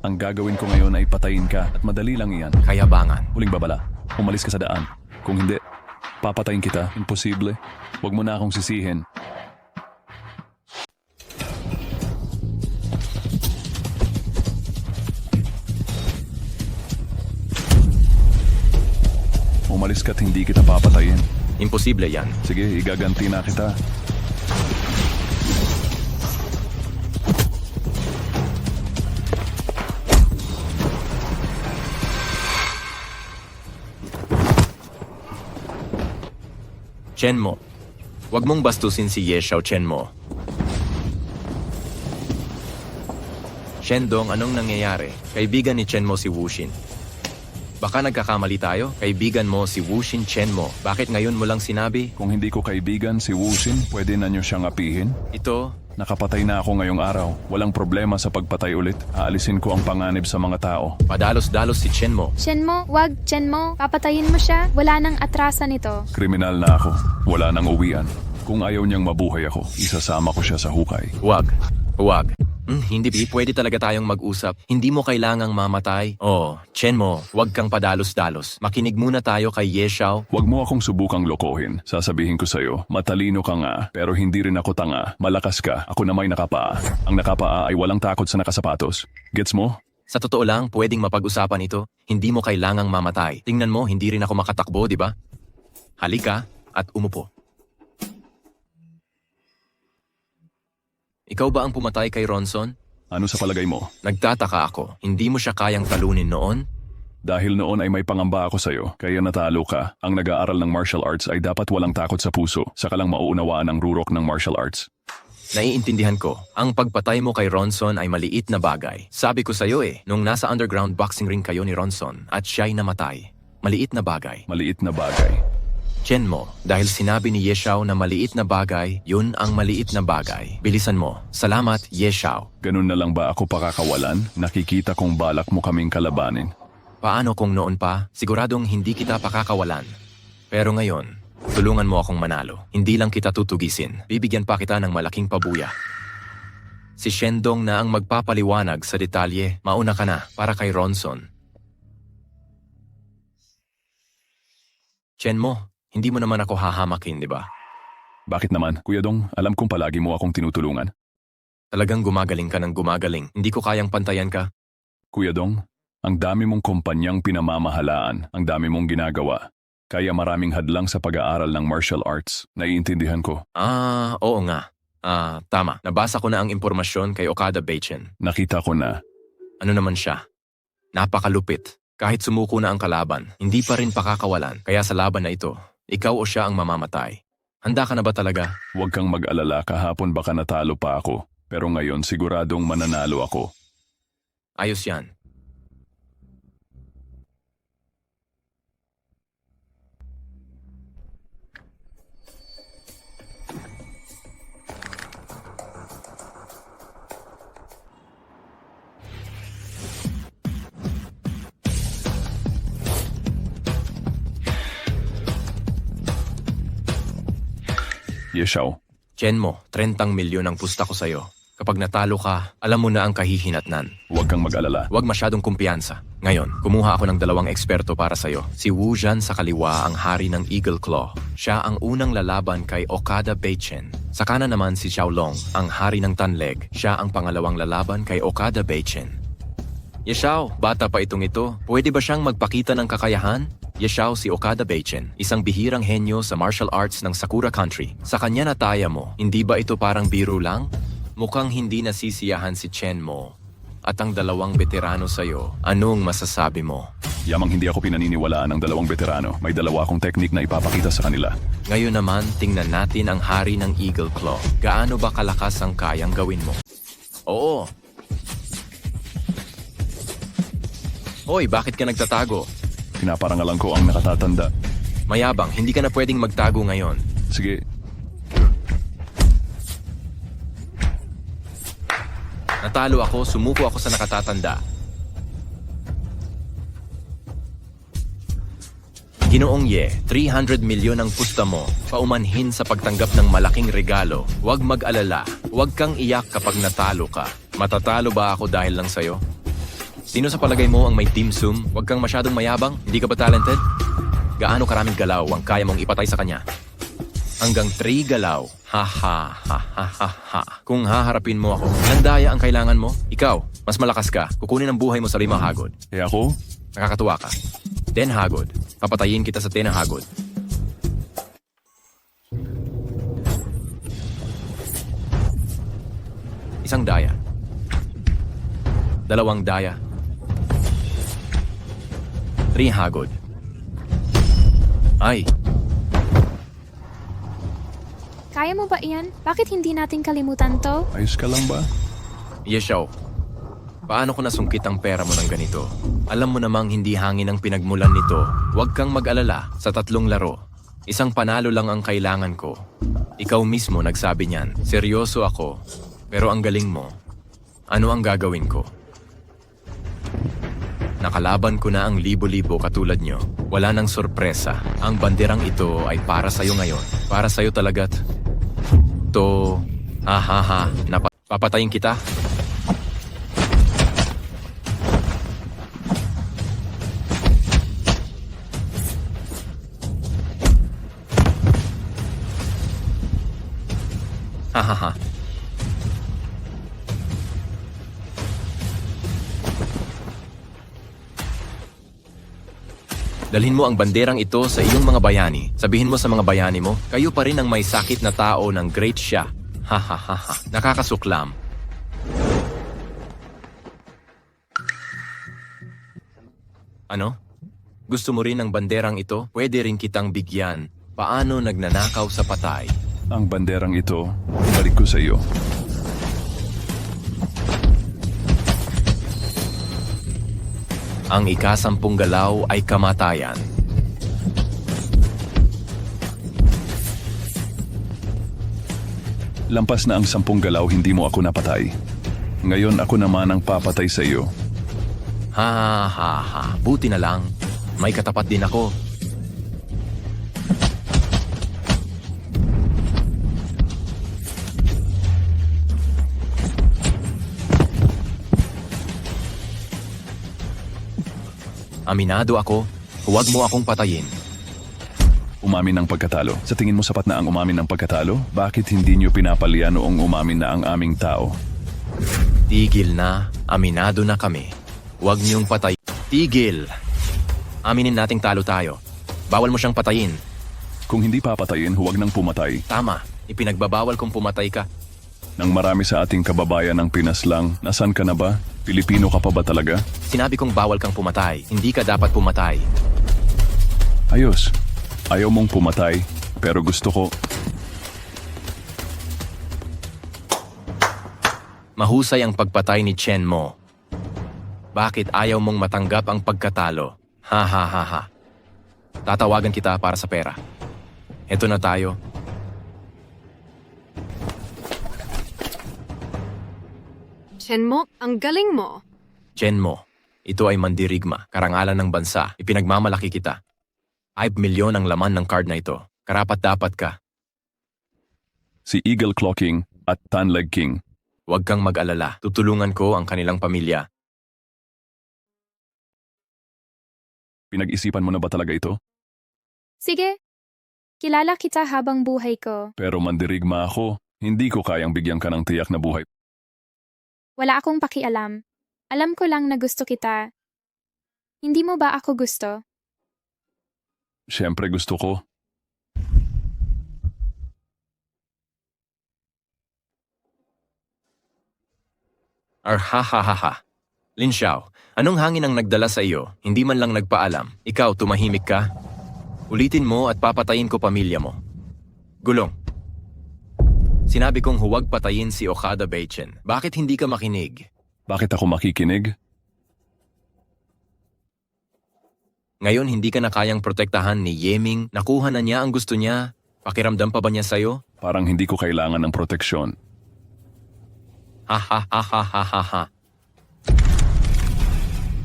Speaker 2: Ang gagawin ko ngayon ay patayin ka at madali lang iyan.
Speaker 1: Kayabangan.
Speaker 2: Huling babala, umalis ka sa daan. Kung hindi, papatayin kita. Imposible. Huwag mo na akong sisihin. Umalis ka't hindi kita papatayin.
Speaker 1: Imposible yan.
Speaker 2: Sige, igaganti na kita.
Speaker 1: Chen Mo. Huwag mong bastusin si Ye Xiao, Chen Mo. Shendong, anong nangyayari? Kaibigan ni Chen Mo si Wu Xin. Baka nagkakamali tayo? Kaibigan mo si Wu Xin Chen Mo. Bakit ngayon mo lang sinabi?
Speaker 2: Kung hindi ko kaibigan si Wusin, pwede na niyo siyang apihin?
Speaker 1: Ito,
Speaker 2: Nakapatay na ako ngayong araw. Walang problema sa pagpatay ulit. Aalisin ko ang panganib sa mga tao.
Speaker 1: padalos-dalos si Chen Mo.
Speaker 3: Chen Mo, wag, Chen Mo. Papatayin mo siya. Wala nang atrasan nito.
Speaker 2: Kriminal na ako. Wala nang uwian. Kung ayaw niyang mabuhay ako, isasama ko siya sa hukay.
Speaker 1: Huwag. Huwag. Hindi, pwede talaga tayong mag-usap. Hindi mo kailangang mamatay. Oh, Chen Mo, huwag kang padalos-dalos. Makinig muna tayo kay Ye Xiao.
Speaker 2: Huwag mo akong subukang lokohin. Sasabihin ko sa'yo, matalino ka nga, pero hindi rin ako tanga. Malakas ka, ako na may nakapaa. Ang nakapaa ay walang takot sa nakasapatos. Gets mo?
Speaker 1: Sa totoo lang, pwedeng mapag-usapan ito. Hindi mo kailangang mamatay. Tingnan mo, hindi rin ako makatakbo, di ba? Halika at umupo. Ikaw ba ang pumatay kay Ronson?
Speaker 2: Ano sa palagay mo?
Speaker 1: Nagtataka ako. Hindi mo siya kayang talunin noon?
Speaker 2: Dahil noon ay may pangamba ako sa'yo, kaya natalo ka. Ang nag-aaral ng martial arts ay dapat walang takot sa puso, saka lang mauunawaan ang rurok ng martial arts.
Speaker 1: Naiintindihan ko, ang pagpatay mo kay Ronson ay maliit na bagay. Sabi ko sa'yo nung nasa underground boxing ring kayo ni Ronson at siya'y namatay. Maliit na bagay.
Speaker 2: Maliit na bagay.
Speaker 1: Chen Mo, dahil sinabi ni Ye Xiao na maliit na bagay, yun ang maliit na bagay. Bilisan mo. Salamat, Ye Xiao.
Speaker 2: Ganun na lang ba ako pakakawalan? Nakikita kong balak mo kaming kalabanin.
Speaker 1: Paano kung noon pa? Siguradong hindi kita pakakawalan. Pero ngayon, tulungan mo akong manalo. Hindi lang kita tutugisin. Bibigyan pa kita ng malaking pabuya. Si Shendong na ang magpapaliwanag sa detalye. Mauna ka na para kay Ronson. Chen Mo, hindi mo naman ako hahamakin, di ba?
Speaker 2: Bakit naman? Kuya Dong, alam kong palagi mo akong tinutulungan.
Speaker 1: Talagang gumagaling ka ng gumagaling. Hindi ko kayang pantayan ka.
Speaker 2: Kuya Dong, ang dami mong kumpanyang pinamamahalaan, ang dami mong ginagawa. Kaya maraming hadlang sa pag-aaral ng martial arts. Naiintindihan ko.
Speaker 1: Oo nga. Tama. Nabasa ko na ang impormasyon kay Okada Beichen.
Speaker 2: Nakita ko na.
Speaker 1: Ano naman siya? Napakalupit. Kahit sumuko na ang kalaban, hindi pa rin pakakawalan. Kaya sa laban na ito, ikaw o siya ang mamamatay. Handa ka na ba talaga?
Speaker 2: Huwag kang mag-alala, kahapon baka natalo pa ako. Pero ngayon siguradong mananalo ako.
Speaker 1: Ayos yan.
Speaker 2: Yeshao,
Speaker 1: Chen mo, 30 milyon ang pusta ko sa'yo. Kapag natalo ka, alam mo na ang kahihinatnan.
Speaker 2: huwag kang mag-alala.
Speaker 1: Huwag masyadong kumpiyansa. Ngayon, kumuha ako ng 2 eksperto para sa'yo. Si Wu Zhan sa kaliwa ang hari ng Eagle Claw. Siya ang unang lalaban kay Okada Beichen. Sa kanan naman si Xiaolong, ang hari ng Tanleg. Siya ang pangalawang lalaban kay Okada Beichen. Yeshao, bata pa itong ito. Pwede ba siyang magpakita ng kakayahan? Yeshao si Okada Beichen, isang bihirang henyo sa martial arts ng Sakura Country. Sa kanya nataya mo, hindi ba ito parang biro lang? Mukhang hindi nasisiyahan si Chen mo. At ang 2 veterano sa'yo, anong masasabi mo?
Speaker 2: Yamang hindi ako pinaniniwalaan ng 2 veterano. May 2 akong teknik na ipapakita sa kanila.
Speaker 1: Ngayon naman, tingnan natin ang hari ng Eagle Claw. Gaano ba kalakas ang kayang gawin mo? Oo. Hoy, bakit ka nagtatago?
Speaker 2: Pinaparangalan ko ang nakatatanda.
Speaker 1: Mayabang, hindi ka na pwedeng magtago ngayon.
Speaker 2: Sige,
Speaker 1: Natalo ako, sumuko ako sa nakatatanda. Ginoong Ye, 300 milyon ang pusta mo. Paumanhin sa pagtanggap ng malaking regalo. Huwag mag-alala. Huwag kang iyak kapag natalo ka. Matatalo ba ako dahil lang sa'yo? Sino sa palagay mo ang may dim sum? Huwag kang masyadong mayabang. Hindi ka ba talented? Gaano karaming galaw ang kaya mong ipatay sa kanya? Hanggang 3 galaw. Ha ha ha ha ha ha. Kung haharapin mo ako, ilang daya ang kailangan mo? Ikaw, mas malakas ka. Kukunin ang buhay mo sa 5 hagod.
Speaker 2: eh ako?
Speaker 1: Nakakatuwa ka. 10 hagod. Papatayin kita sa 10 hagod. Isang daya. 2 daya. 3 hagod. Ay,
Speaker 3: Kaya mo ba iyan? Bakit hindi natin kalimutan to?
Speaker 2: Ayos ka lang ba?
Speaker 1: Yeshao, paano ko nasungkit ang pera mo ng ganito? Alam mo namang hindi hangin ang pinagmulan nito. Huwag kang mag-alala sa 3 laro. Isang panalo lang ang kailangan ko. Ikaw mismo nagsabi niyan. Seryoso ako, pero ang galing mo. Ano ang gagawin ko? Nakalaban ko na ang libo-libo katulad nyo. Wala nang sorpresa. Ang banderang ito ay para sa'yo ngayon. Para sa'yo talaga't. To, papatayin kita? Hahaha. Dalhin mo ang banderang ito sa iyong mga bayani. Sabihin mo sa mga bayani mo, kayo pa rin ang may sakit na tao ng Great Xia. Ha ha ha ha. Nakakasuklam. Ano? Gusto mo rin ang banderang ito? Pwede rin kitang bigyan. Paano nagnanakaw sa patay?
Speaker 2: Ang banderang ito, balik ko sa iyo.
Speaker 1: Ang ika-10 galaw ay kamatayan.
Speaker 2: Lampas na ang 10 galaw, hindi mo ako napatay. Ngayon ako naman ang papatay sa iyo.
Speaker 1: Ha ha ha. Buti na lang. May katapat din ako. Aminado ako. Huwag mo akong patayin.
Speaker 2: Umamin ng pagkatalo. Sa tingin mo sapat na ang umamin ng pagkatalo? Bakit hindi niyo pinapalya noong umamin na ang aming tao?
Speaker 1: Tigil na, aminado na kami. Huwag niyong patay. Tigil! Aminin nating talo tayo. Bawal mo siyang patayin.
Speaker 2: Kung hindi papatayin, huwag nang pumatay.
Speaker 1: Tama, ipinagbabawal kung pumatay ka.
Speaker 2: Nang marami sa ating kababayan ang pinaslang, nasan ka na ba? Pilipino ka pa ba talaga?
Speaker 1: Sinabi kong bawal kang pumatay. Hindi ka dapat pumatay.
Speaker 2: Ayos. Ayaw mong pumatay, pero gusto ko.
Speaker 1: Mahusay ang pagpatay ni Chen mo. Bakit ayaw mong matanggap ang pagkatalo? Ha ha ha ha. Tatawagan kita para sa pera. Eto na tayo.
Speaker 4: Shenmo, ang galing mo.
Speaker 1: Chen mo, ito ay mandirigma, karangalan ng bansa. Ipinagmamalaki kita. 5 milyon ang laman ng card na ito. Karapat-dapat ka.
Speaker 2: Si Eagle Claw King at Tanleg King.
Speaker 1: Huwag kang mag-alala. Tutulungan ko ang kanilang pamilya.
Speaker 2: Pinag-isipan mo na ba talaga ito?
Speaker 3: Sige, kilala kita habang buhay ko.
Speaker 2: Pero mandirigma ako. Hindi ko kayang bigyan ka ng tiyak na buhay.
Speaker 3: Wala akong pakialam. Alam ko lang na gusto kita. Hindi mo ba ako gusto?
Speaker 2: Siyempre gusto ko.
Speaker 1: Ha ha ha ha. Lin Xiao, anong hangin ang nagdala sa iyo? Hindi man lang nagpaalam. Ikaw, tumahimik ka? Ulitin mo at papatayin ko pamilya mo. Gulong. Sinabi kong huwag patayin si Okada Beichen. Bakit hindi ka makinig?
Speaker 2: Bakit ako makikinig?
Speaker 1: Ngayon hindi ka na kayang protektahan ni Yeming. Nakuha na niya ang gusto niya. Pakiramdam pa ba niya sa'yo?
Speaker 2: Parang hindi ko kailangan ng proteksyon.
Speaker 1: Ha ha ha ha ha ha ha.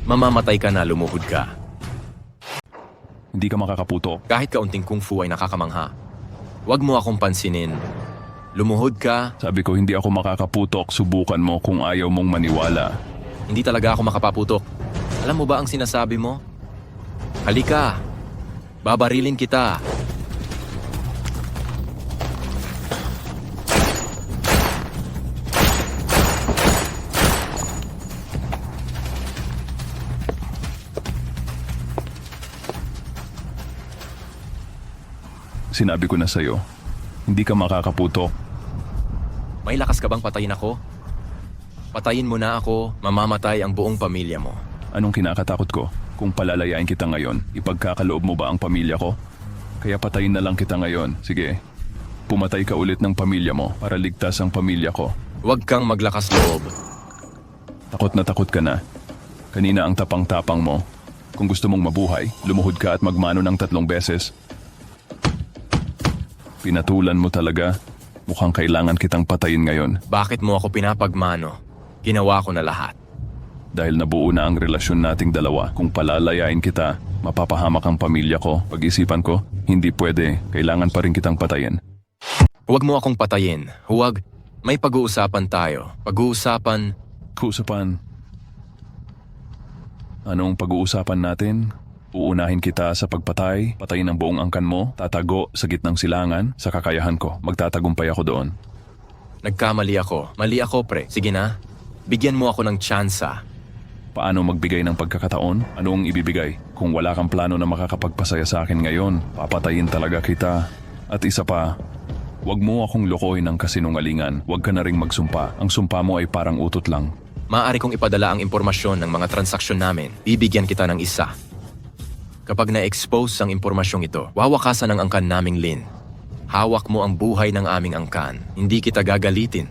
Speaker 1: Mamamatay ka na, lumuhod ka.
Speaker 2: Hindi ka makakaputo.
Speaker 1: Kahit kaunting kung fu ay nakakamangha. Huwag mo akong pansinin. Lumuhod ka.
Speaker 2: Sabi ko hindi ako makakaputok. Subukan mo kung ayaw mong maniwala.
Speaker 1: Hindi talaga ako makapaputok. Alam mo ba ang sinasabi mo? Halika. Babarilin kita.
Speaker 2: Sinabi ko na sa'yo, hindi ka makakaputok.
Speaker 1: May lakas ka bang patayin ako? Patayin mo na ako, mamamatay ang buong pamilya mo.
Speaker 2: Anong kinakatakot ko? Kung palalayain kita ngayon, ipagkakaloob mo ba ang pamilya ko? Kaya patayin na lang kita ngayon. Sige, pumatay ka ulit ng pamilya mo para ligtas ang pamilya ko.
Speaker 1: Huwag kang maglakas loob.
Speaker 2: Takot na takot ka na. Kanina ang tapang-tapang mo. Kung gusto mong mabuhay, lumuhod ka at magmano ng 3 beses. Pinatulan mo talaga. Mukhang kailangan kitang patayin ngayon.
Speaker 1: Bakit mo ako pinapagmano? Ginawa ko na lahat.
Speaker 2: Dahil nabuo na ang relasyon nating dalawa. Kung palalayain kita, mapapahamak ang pamilya ko. Pag-isipan ko, hindi pwede. Kailangan pa rin kitang patayin.
Speaker 1: Huwag mo akong patayin. Huwag. May pag-uusapan tayo. Pag-uusapan.
Speaker 2: Kusapan. Anong pag-uusapan natin? Uunahin kita sa pagpatay, patayin ang buong angkan mo, tatago sa gitnang silangan, sa kakayahan ko. Magtatagumpay ako doon.
Speaker 1: Nagkamali ako. Mali ako, pre. Sige na. Bigyan mo ako ng tsansa.
Speaker 2: Paano magbigay ng pagkakataon? Anong ibibigay? Kung wala kang plano na makakapagpasaya sa akin ngayon, papatayin talaga kita. At isa pa, huwag mo akong lokohin ng kasinungalingan. Huwag ka na ring magsumpa. Ang sumpa mo ay parang utot lang.
Speaker 1: Maaari kong ipadala ang impormasyon ng mga transaksyon namin. Bibigyan kita ng isa. Kapag na-expose ang impormasyong ito, wawakasan ang angkan naming Lin. Hawak mo ang buhay ng aming angkan. Hindi kita gagalitin.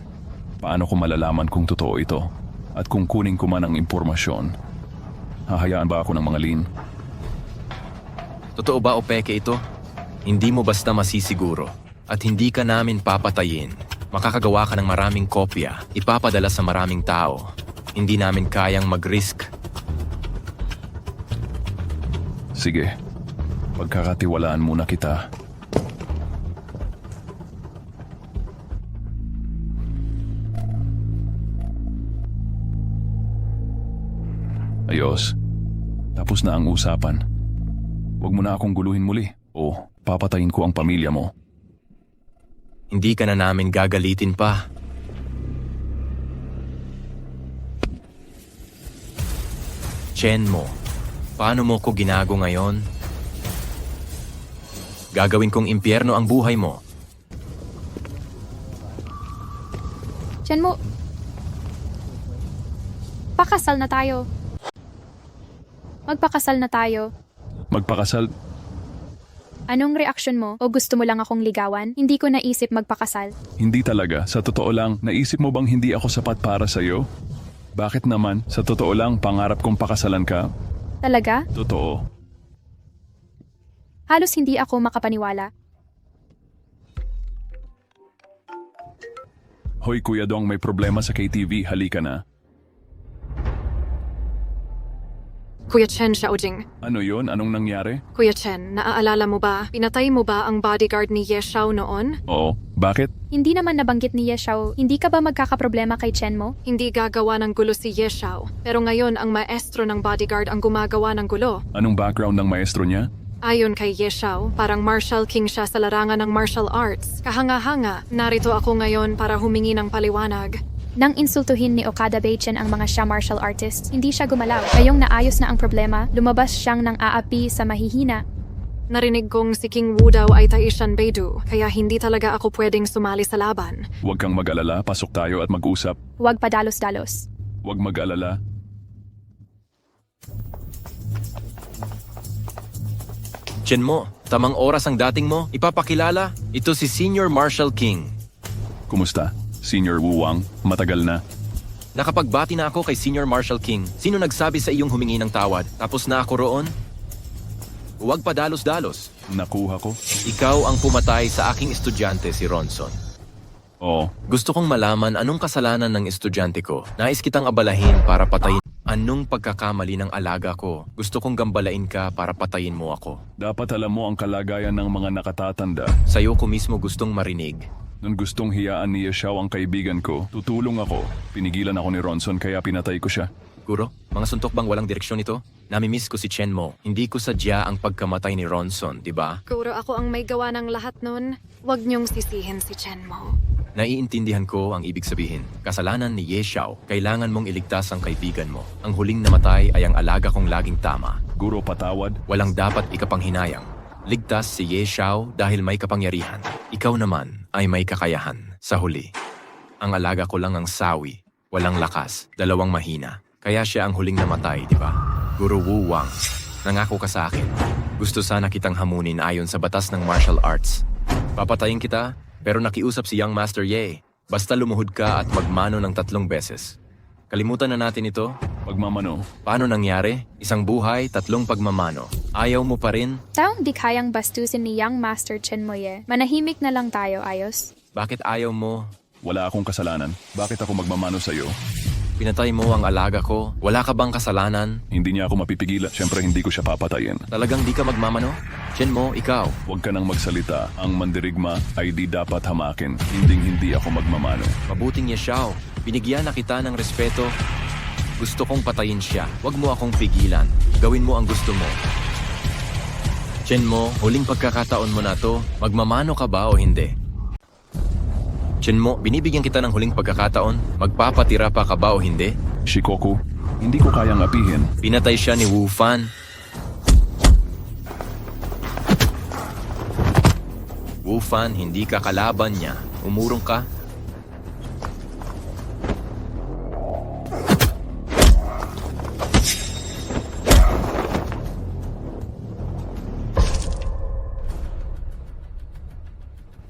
Speaker 2: Paano ko malalaman kung totoo ito? At kung kunin ko man ang impormasyon, hahayaan ba ako ng mga Lin?
Speaker 1: Totoo ba o peke ito? Hindi mo basta masisiguro. At hindi ka namin papatayin. Makakagawa ka ng maraming kopya. Ipapadala sa maraming tao. Hindi namin kayang mag-risk.
Speaker 2: Sige, pagkakatiwalaan muna kita. Ayos. Tapos na ang usapan. Huwag mo na akong guluhin muli o papatayin ko ang pamilya mo.
Speaker 1: Hindi ka na namin gagalitin pa. Chen mo, paano mo ko ginago ngayon? Gagawin kong impyerno ang buhay mo.
Speaker 3: Chen mo, pakasal na tayo. Magpakasal na tayo.
Speaker 2: Magpakasal?
Speaker 3: Anong reaksyon mo? O gusto mo lang akong ligawan? Hindi ko naisip magpakasal.
Speaker 2: Hindi talaga. Sa totoo lang, naisip mo bang hindi ako sapat para sa'yo? Bakit naman? Sa totoo lang, pangarap kong pakasalan ka?
Speaker 3: Talaga?
Speaker 2: Totoo.
Speaker 3: Halos hindi ako makapaniwala.
Speaker 2: Hoy Kuya Dong, may problema sa KTV. Halika na.
Speaker 4: Kuya Chen Xiaojing.
Speaker 2: Ano yon? Anong nangyari?
Speaker 4: Kuya Chen, naaalala mo ba? Pinatay mo ba ang bodyguard ni Ye Xiao noon?
Speaker 2: Oo. Bakit?
Speaker 3: Hindi naman nabanggit ni Ye Xiao, hindi ka ba magkakaproblema kay Chen mo?
Speaker 4: Hindi gagawa ng gulo si Ye Xiao. Pero ngayon ang maestro ng bodyguard ang gumagawa ng gulo.
Speaker 2: Anong background ng maestro niya?
Speaker 4: Ayon kay Ye Xiao, parang martial king siya sa larangan ng martial arts. Kahanga-hanga, narito ako ngayon para humingi ng paliwanag.
Speaker 3: Nang insultuhin ni Okada Beichen ang mga siya martial artists, hindi siya gumalaw. Ngayong naayos na ang problema, lumabas siyang nang aapi sa mahihina.
Speaker 4: Narinig kong si King Wu daw ay Taishan Beidou, kaya hindi talaga ako pwedeng sumali sa laban.
Speaker 2: Huwag kang mag-alala. Pasok tayo at mag-usap.
Speaker 3: Huwag padalos-dalos.
Speaker 2: Huwag mag-alala.
Speaker 1: Chen mo, tamang oras ang dating mo. Ipapakilala, ito si Senior Marshal King.
Speaker 2: Kumusta? Senior Wu Wang, matagal na.
Speaker 1: Nakapagbati na ako kay Senior Marshal King. Sino nagsabi sa iyong humingi ng tawad? Tapos na ako roon? Huwag padalos-dalos.
Speaker 2: Nakuha ko?
Speaker 1: Ikaw ang pumatay sa aking estudyante si Ronson.
Speaker 2: Oo.
Speaker 1: Gusto kong malaman anong kasalanan ng estudyante ko. Nais kitang abalahin para patayin. Anong pagkakamali ng alaga ko? Gusto kong gambalain ka para patayin mo ako.
Speaker 2: Dapat alam mo ang kalagayan ng mga nakatatanda.
Speaker 1: Sa'yo ko mismo gustong marinig.
Speaker 2: Nung gustong hiyaan ni Xiao ang kaibigan ko, tutulong ako. Pinigilan ako ni Ronson kaya pinatay ko siya.
Speaker 1: Guro, mga suntok bang walang direksyon ito? Namimiss ko si Chen Mo. Hindi ko sadya ang pagkamatay ni Ronson, di ba?
Speaker 4: Kuro ako ang may gawa ng lahat nun. Huwag niyong sisihin si Chen Mo.
Speaker 1: Naiintindihan ko ang ibig sabihin. Kasalanan ni Ye Xiao, kailangan mong iligtas ang kaibigan mo. Ang huling namatay ay ang alaga kong laging tama.
Speaker 2: Guro, patawad.
Speaker 1: Walang dapat ikapanghinayang. Ligtas si Ye Xiao dahil may kapangyarihan. Ikaw naman ay may kakayahan. Sa huli, ang alaga ko lang ang sawi. Walang lakas, dalawang mahina. Kaya siya ang huling namatay, di ba? Guru Wu Wang, nangako ka sa akin. Gusto sana kitang hamunin ayon sa batas ng martial arts. Papatayin kita, pero nakiusap si Young Master Ye. Basta lumuhod ka at magmano ng 3 beses. Kalimutan na natin ito.
Speaker 2: Pagmamano.
Speaker 1: Paano nangyari? Isang buhay, 3 pagmamano. Ayaw mo pa rin?
Speaker 3: Taong di kayang bastusin ni Young Master Chen Moye, manahimik na lang tayo, ayos?
Speaker 1: Bakit ayaw mo?
Speaker 2: Wala akong kasalanan. Bakit ako magmamano sa'yo?
Speaker 1: Pinatay mo ang alaga ko. Wala ka bang kasalanan?
Speaker 2: Hindi niya ako mapipigilan. Siyempre hindi ko siya papatayin.
Speaker 1: Talagang di ka magmamano? Chen Mo, ikaw.
Speaker 2: Huwag ka nang magsalita. Ang mandirigma ay di dapat hamakin. Hindi ako magmamano.
Speaker 1: Mabuting Ye Xiao. Binigyan na kita ng respeto. Gusto kong patayin siya. Huwag mo akong pigilan. Gawin mo ang gusto mo. Chen Mo, huling pagkakataon mo na to. Magmamano ka ba o hindi? Chen Mo, binibigyan kita ng huling pagkakataon. Magpapatira pa ka ba o hindi?
Speaker 2: Shikoku, hindi ko kayang apihin.
Speaker 1: Pinatay siya ni Wu Fan. Wu Fan, hindi ka kalaban niya. Umurong ka.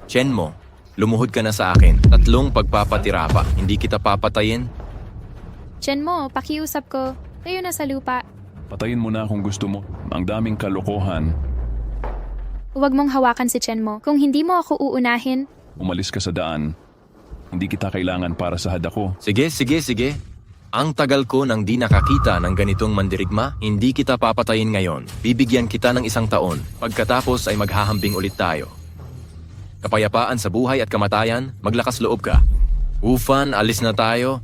Speaker 1: Chen Mo, lumuhod ka na sa akin. 3 pagpapatira pa. Hindi kita papatayin.
Speaker 3: Chen mo, pakiusap ko. Tayo na sa lupa.
Speaker 2: Patayin mo na kung gusto mo. Ang daming kalokohan.
Speaker 3: Huwag mong hawakan si Chen mo. Kung hindi mo ako uunahin,
Speaker 2: Umalis ka sa daan. Hindi kita kailangan para sa hadako.
Speaker 1: Sige. Ang tagal ko nang di nakakita ng ganitong mandirigma, hindi kita papatayin ngayon. Bibigyan kita ng 1 taon. Pagkatapos ay maghahambing ulit tayo. Kapayapaan sa buhay at kamatayan, maglakas loob ka. Wu Fan, alis na tayo.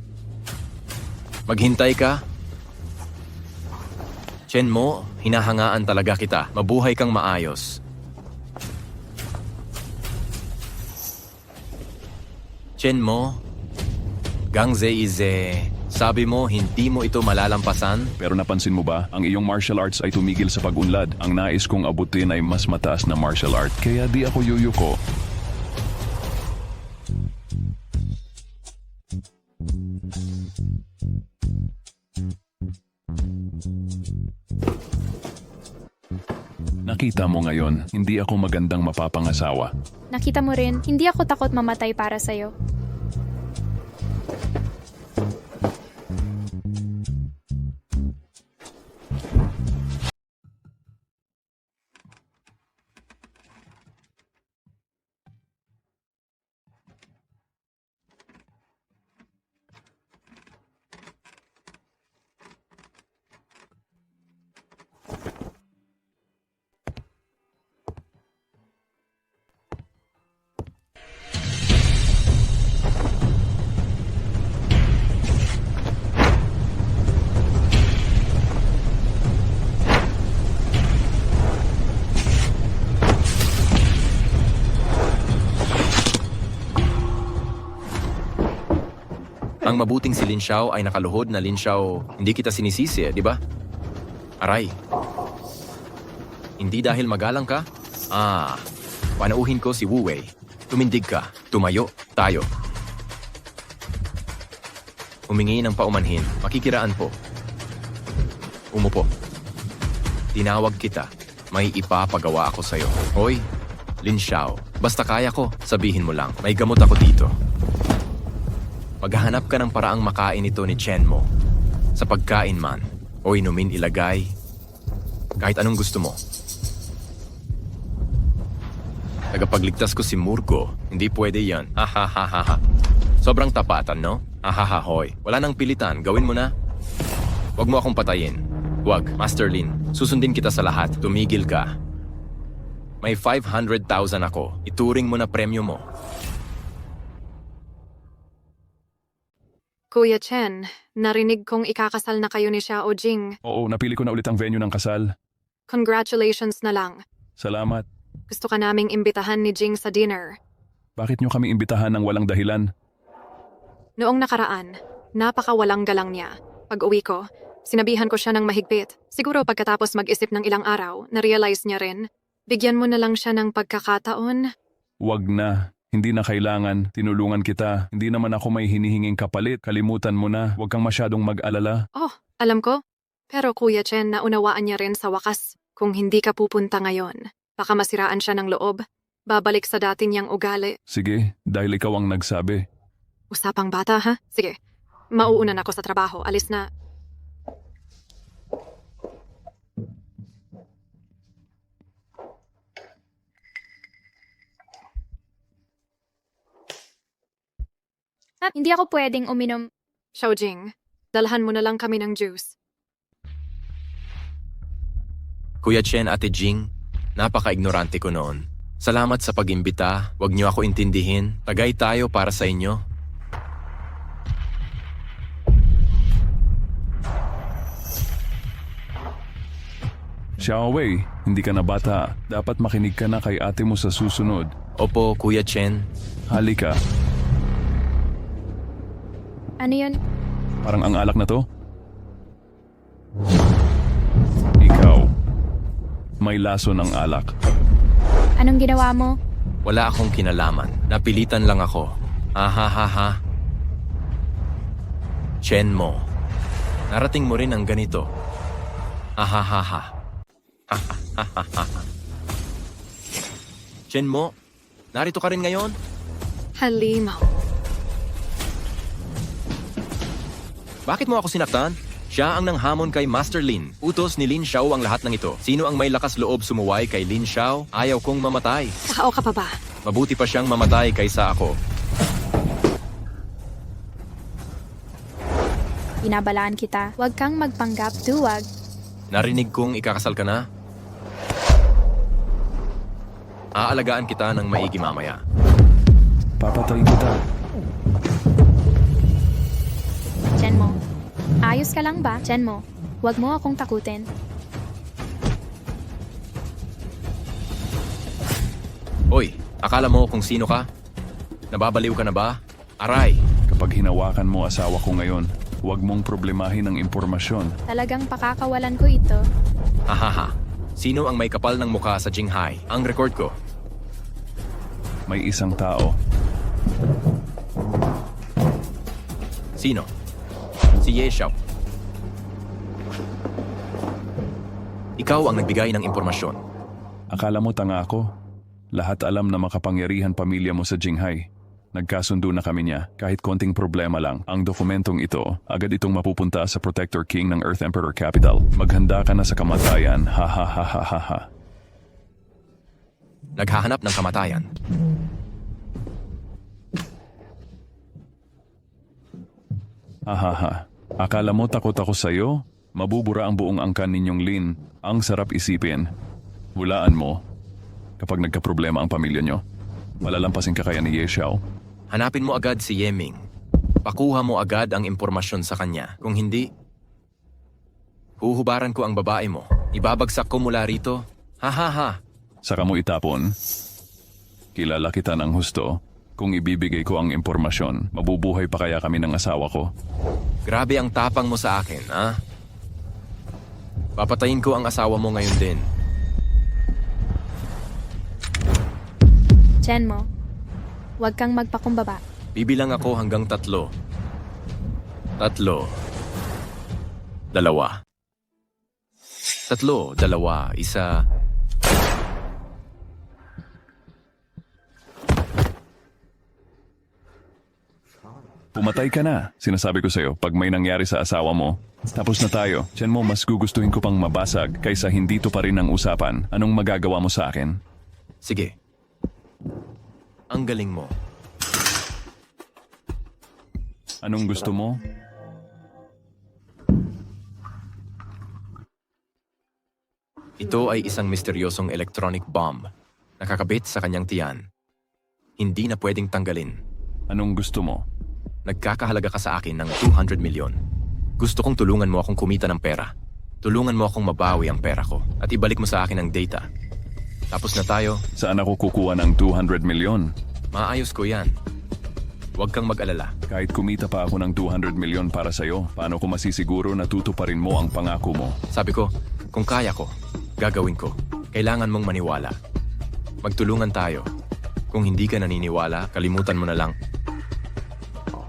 Speaker 1: Maghintay ka. Chen Mo, hinahangaan talaga kita. Mabuhay kang maayos. Chen Mo, Gang Zeize, Sabi mo, hindi mo ito malalampasan?
Speaker 2: Pero napansin mo ba, ang iyong martial arts ay tumigil sa pag-unlad. Ang nais kong abutin ay mas mataas na martial art. Kaya di ako yuyuko. Nakita mo ngayon, hindi ako magandang mapapangasawa.
Speaker 3: Nakita mo rin, hindi ako takot mamatay para sa'yo.
Speaker 1: Ang mabuting si Lin Xiao ay nakaluhod na Lin Xiao, hindi kita sinisisi, di ba? Aray. Hindi dahil magalang ka? Panauhin ko si Wu Wei. Tumindig ka, tumayo, tayo. Humingi ng paumanhin, makikiraan po. Umupo. Tinawag kita, may ipapagawa ako sa'yo. Hoy, Lin Xiao, basta kaya ko, sabihin mo lang, may gamot ako dito. Maghahanap ka ng paraang makain ito ni Chen mo. Sa pagkain man, o inumin ilagay. Kahit anong gusto mo. Tagapagligtas ko si Murgo. Hindi pwede yan. Ha. Sobrang tapatan, no? Ha, hoy. Wala nang pilitan. Gawin mo na. Huwag mo akong patayin. Huwag, Master Lin. Susundin kita sa lahat. Tumigil ka. May 500,000 ako. Ituring mo na premyo mo.
Speaker 4: Kuya Chen, narinig kong ikakasal na kayo ni Xiao Jing.
Speaker 2: Oo, napili ko na ulit ang venue ng kasal.
Speaker 4: Congratulations na lang.
Speaker 2: Salamat.
Speaker 4: Gusto ka naming imbitahan ni Jing sa dinner.
Speaker 2: Bakit nyo kami imbitahan ng walang dahilan?
Speaker 4: Noong nakaraan, napakawalang galang niya. Pag-uwi ko, sinabihan ko siya ng mahigpit. Siguro pagkatapos mag-isip ng ilang araw, na-realize niya rin. Bigyan mo na lang siya ng pagkakataon.
Speaker 2: Wag na. Hindi na kailangan. Tinulungan kita. Hindi naman ako may hinihinging kapalit. Kalimutan mo na. Huwag kang masyadong mag-alala.
Speaker 4: Oh, alam ko. Pero Kuya Chen, naunawaan niya rin sa wakas kung hindi ka pupunta ngayon. Baka masiraan siya ng loob. Babalik sa dati niyang ugali.
Speaker 2: Sige, dahil ikaw ang nagsabi.
Speaker 4: Usapang bata, ha? Sige. Mauunan ako sa trabaho. Alis na.
Speaker 3: At hindi ako pwedeng uminom.
Speaker 4: Xiao Jing, dalhan mo na lang kami ng juice.
Speaker 1: Kuya Chen, Ate Jing, napaka-ignorante ko noon. Salamat sa pag-imbita. Huwag niyo ako intindihin. Tagay tayo para sa inyo.
Speaker 2: Xiaowei, hindi ka na bata. Dapat makinig ka na kay ate mo sa susunod.
Speaker 1: Opo, Kuya Chen.
Speaker 2: Halika.
Speaker 3: Ano yun?
Speaker 2: Parang ang alak na to? Ikaw. May laso ng alak.
Speaker 3: Anong ginawa mo?
Speaker 1: Wala akong kinalaman. Napilitan lang ako. Ha. Chen mo. Narating mo rin ang ganito. Ha. Chen mo, narito ka rin ngayon?
Speaker 4: Halimaw.
Speaker 1: Bakit mo ako sinaktan? Siya ang nanghamon kay Master Lin. Utos ni Lin Xiao ang lahat ng ito. Sino ang may lakas loob sumuway kay Lin Xiao? Ayaw kong mamatay.
Speaker 4: Kakao ka pa ba?
Speaker 1: Mabuti pa siyang mamatay kaysa ako.
Speaker 3: Binabalaan kita. Huwag kang magpanggap, duwag.
Speaker 1: Narinig kong ikakasal ka na? Aalagaan kita ng maigi mamaya.
Speaker 2: Papatayin kita.
Speaker 3: Chen mo. Ayos ka lang ba? Chen mo. Huwag mo akong takutin.
Speaker 1: Hoy, akala mo kung sino ka? Nababaliw ka na ba? Aray!
Speaker 2: Kapag hinawakan mo asawa ko ngayon, Huwag mong problemahin ang impormasyon.
Speaker 3: Talagang pakakawalan ko ito.
Speaker 1: Hahaha. Sino ang may kapal ng mukha sa Jinghai? Ang record ko.
Speaker 2: May isang tao.
Speaker 1: Sino? Si Ye Xiao. Ikaw ang nagbigay ng impormasyon.
Speaker 2: Akala mo tanga ako? Lahat alam na makapangyarihan pamilya mo sa Jinghai. Nagkasundo na kami niya, kahit konting problema lang. Ang dokumentong ito, agad itong mapupunta sa Protector King ng Earth Emperor Capital. Maghanda ka na sa kamatayan, ha ha ha ha ha ha.
Speaker 1: Naghahanap ng kamatayan.
Speaker 2: Ha ha ha. Akala mo takot ako sa'yo? Mabubura ang buong angkan ninyong Lin. Ang sarap isipin. Hulaan mo. Kapag nagkaproblema ang pamilya nyo, malalampasin ka kaya ni Ye Xiao.
Speaker 1: Hanapin mo agad si Yeming. Pakuha mo agad ang impormasyon sa kanya. Kung hindi, huhubaran ko ang babae mo. Ibabagsak ko mula rito. Ha ha ha.
Speaker 2: Saka mo itapon. Kilala kita ng husto. Kung ibibigay ko ang impormasyon, mabubuhay pa kaya kami ng asawa ko.
Speaker 1: Grabe ang tapang mo sa akin, ha? Papatayin ko ang asawa mo ngayon din.
Speaker 3: Chenmo, huwag kang magpakumbaba.
Speaker 1: Bibilang ako hanggang 3. 3. 2. 3, 2, 1.
Speaker 2: Pumatay ka na. Sinasabi ko sa'yo, pag may nangyari sa asawa mo, tapos na tayo. Tiyan mo, mas gugustuhin ko pang mabasag kaysa hindi to pa rin ang usapan. Anong magagawa mo sa akin?
Speaker 1: Sige. Ang galing mo.
Speaker 2: Anong gusto mo?
Speaker 1: Ito ay isang misteryosong electronic bomb. Nakakabit sa kanyang tiyan. Hindi na pwedeng tanggalin.
Speaker 2: Anong gusto mo?
Speaker 1: Nagkakahalaga ka sa akin ng 200 milyon. Gusto kong tulungan mo akong kumita ng pera. Tulungan mo akong mabawi ang pera ko at ibalik mo sa akin ang data. Tapos na tayo.
Speaker 2: Saan ako kukuha ng 200 milyon?
Speaker 1: Maayos ko yan. Huwag kang mag-alala.
Speaker 2: Kahit kumita pa ako ng 200 milyon para sa'yo, paano ko masisiguro na tutuparin mo ang pangako mo?
Speaker 1: Sabi ko, kung kaya ko, gagawin ko. Kailangan mong maniwala. Magtulungan tayo. Kung hindi ka naniniwala, kalimutan mo na lang.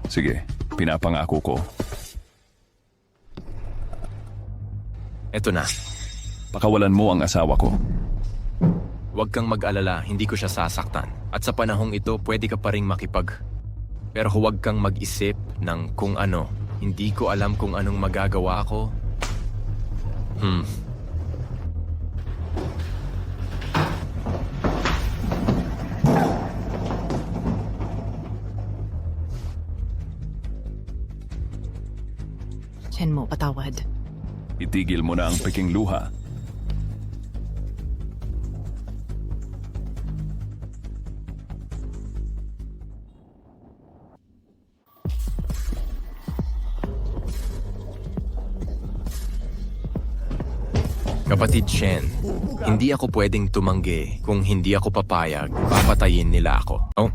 Speaker 2: Sige, pinapangako ko.
Speaker 1: Eto na.
Speaker 2: Pakawalan mo ang asawa ko.
Speaker 1: Huwag kang mag-alala, hindi ko siya sasaktan. At sa panahong ito, pwede ka pa ring makipag. Pero huwag kang mag-isip ng kung ano. Hindi ko alam kung anong magagawa ko.
Speaker 4: Chenmo, patawad.
Speaker 2: Itigil mo na ang peking luha.
Speaker 1: Kapatid Shen, hindi ako pwedeng tumanggi. Kung hindi ako papayag, papatayin nila ako. Oh,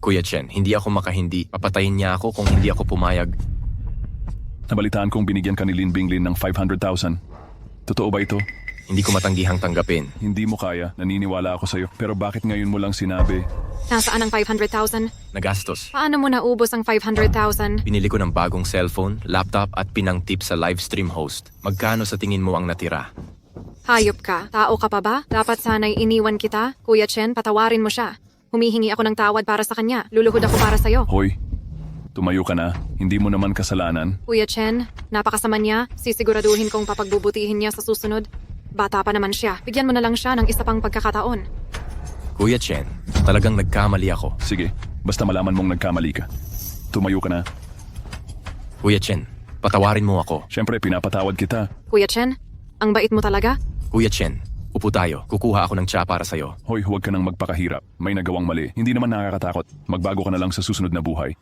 Speaker 1: Kuya Chen, hindi ako makahindi. Papatayin niya ako kung hindi ako pumayag.
Speaker 2: Nabalitaan kong binigyan ka ni Lin Binglin ng 500,000. Totoo ba ito?
Speaker 1: Hindi ko matanggihang tanggapin.
Speaker 2: Hindi mo kaya, naniniwala ako sa'yo. Pero bakit ngayon mo lang sinabi?
Speaker 4: Nasaan ang 500,000?
Speaker 1: Nagastos.
Speaker 4: Paano mo naubos ang 500,000?
Speaker 1: Binili ko ng bagong cellphone, laptop at pinang-tip sa livestream host. Magkano sa tingin mo ang natira?
Speaker 4: Hayop ka. Tao ka pa ba? Dapat sana'y iniwan kita. Kuya Chen, patawarin mo siya. Humihingi ako ng tawad para sa kanya. Luluhod ako para sa'yo.
Speaker 2: Hoy, tumayo ka na. Hindi mo naman kasalanan.
Speaker 4: Kuya Chen, napakasama niya. Sisiguraduhin kong papagbubutihin niya sa susunod. Bata pa naman siya. Bigyan mo na lang siya ng isa pang pagkakataon.
Speaker 1: Kuya Chen, talagang nagkamali ako.
Speaker 2: Sige, basta malaman mong nagkamali ka. Tumayo ka na.
Speaker 1: Kuya Chen, patawarin mo ako.
Speaker 2: Siyempre, pinapatawad kita.
Speaker 4: Kuya Chen, ang bait mo talaga.
Speaker 1: Kuya Chen, upo tayo. Kukuha ako ng tsa para sa'yo.
Speaker 2: Hoy, huwag ka nang magpakahirap. May nagawang mali. Hindi naman nakakatakot. Magbago ka na lang sa susunod na buhay.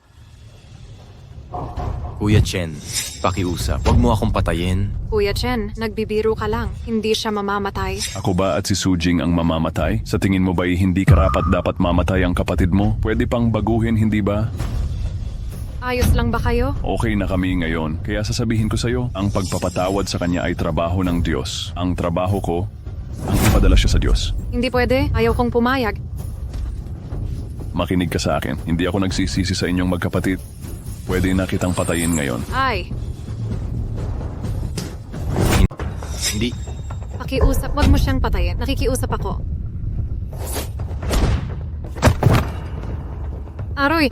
Speaker 1: Kuya Chen, pakiusap. Huwag mo akong patayin.
Speaker 4: Kuya Chen, nagbibiro ka lang. Hindi siya mamamatay.
Speaker 2: Ako ba at si Sujing ang mamamatay? Sa tingin mo ba'y hindi karapat dapat mamatay ang kapatid mo? Pwede pang baguhin, hindi ba?
Speaker 4: Ayos lang ba kayo?
Speaker 2: Okay na kami ngayon, kaya sasabihin ko sa'yo, ang pagpapatawad sa kanya ay trabaho ng Diyos. Ang trabaho ko, ang ipadala siya sa Diyos.
Speaker 4: Hindi pwede. Ayaw kong pumayag.
Speaker 2: Makinig ka sa akin, hindi ako nagsisisi sa inyong magkapatid. Pwede na kitang patayin ngayon.
Speaker 4: Ay,
Speaker 1: Hindi.
Speaker 4: pakiusap. Wag mo siyang patayin. Nakikiusap ako. Aroy!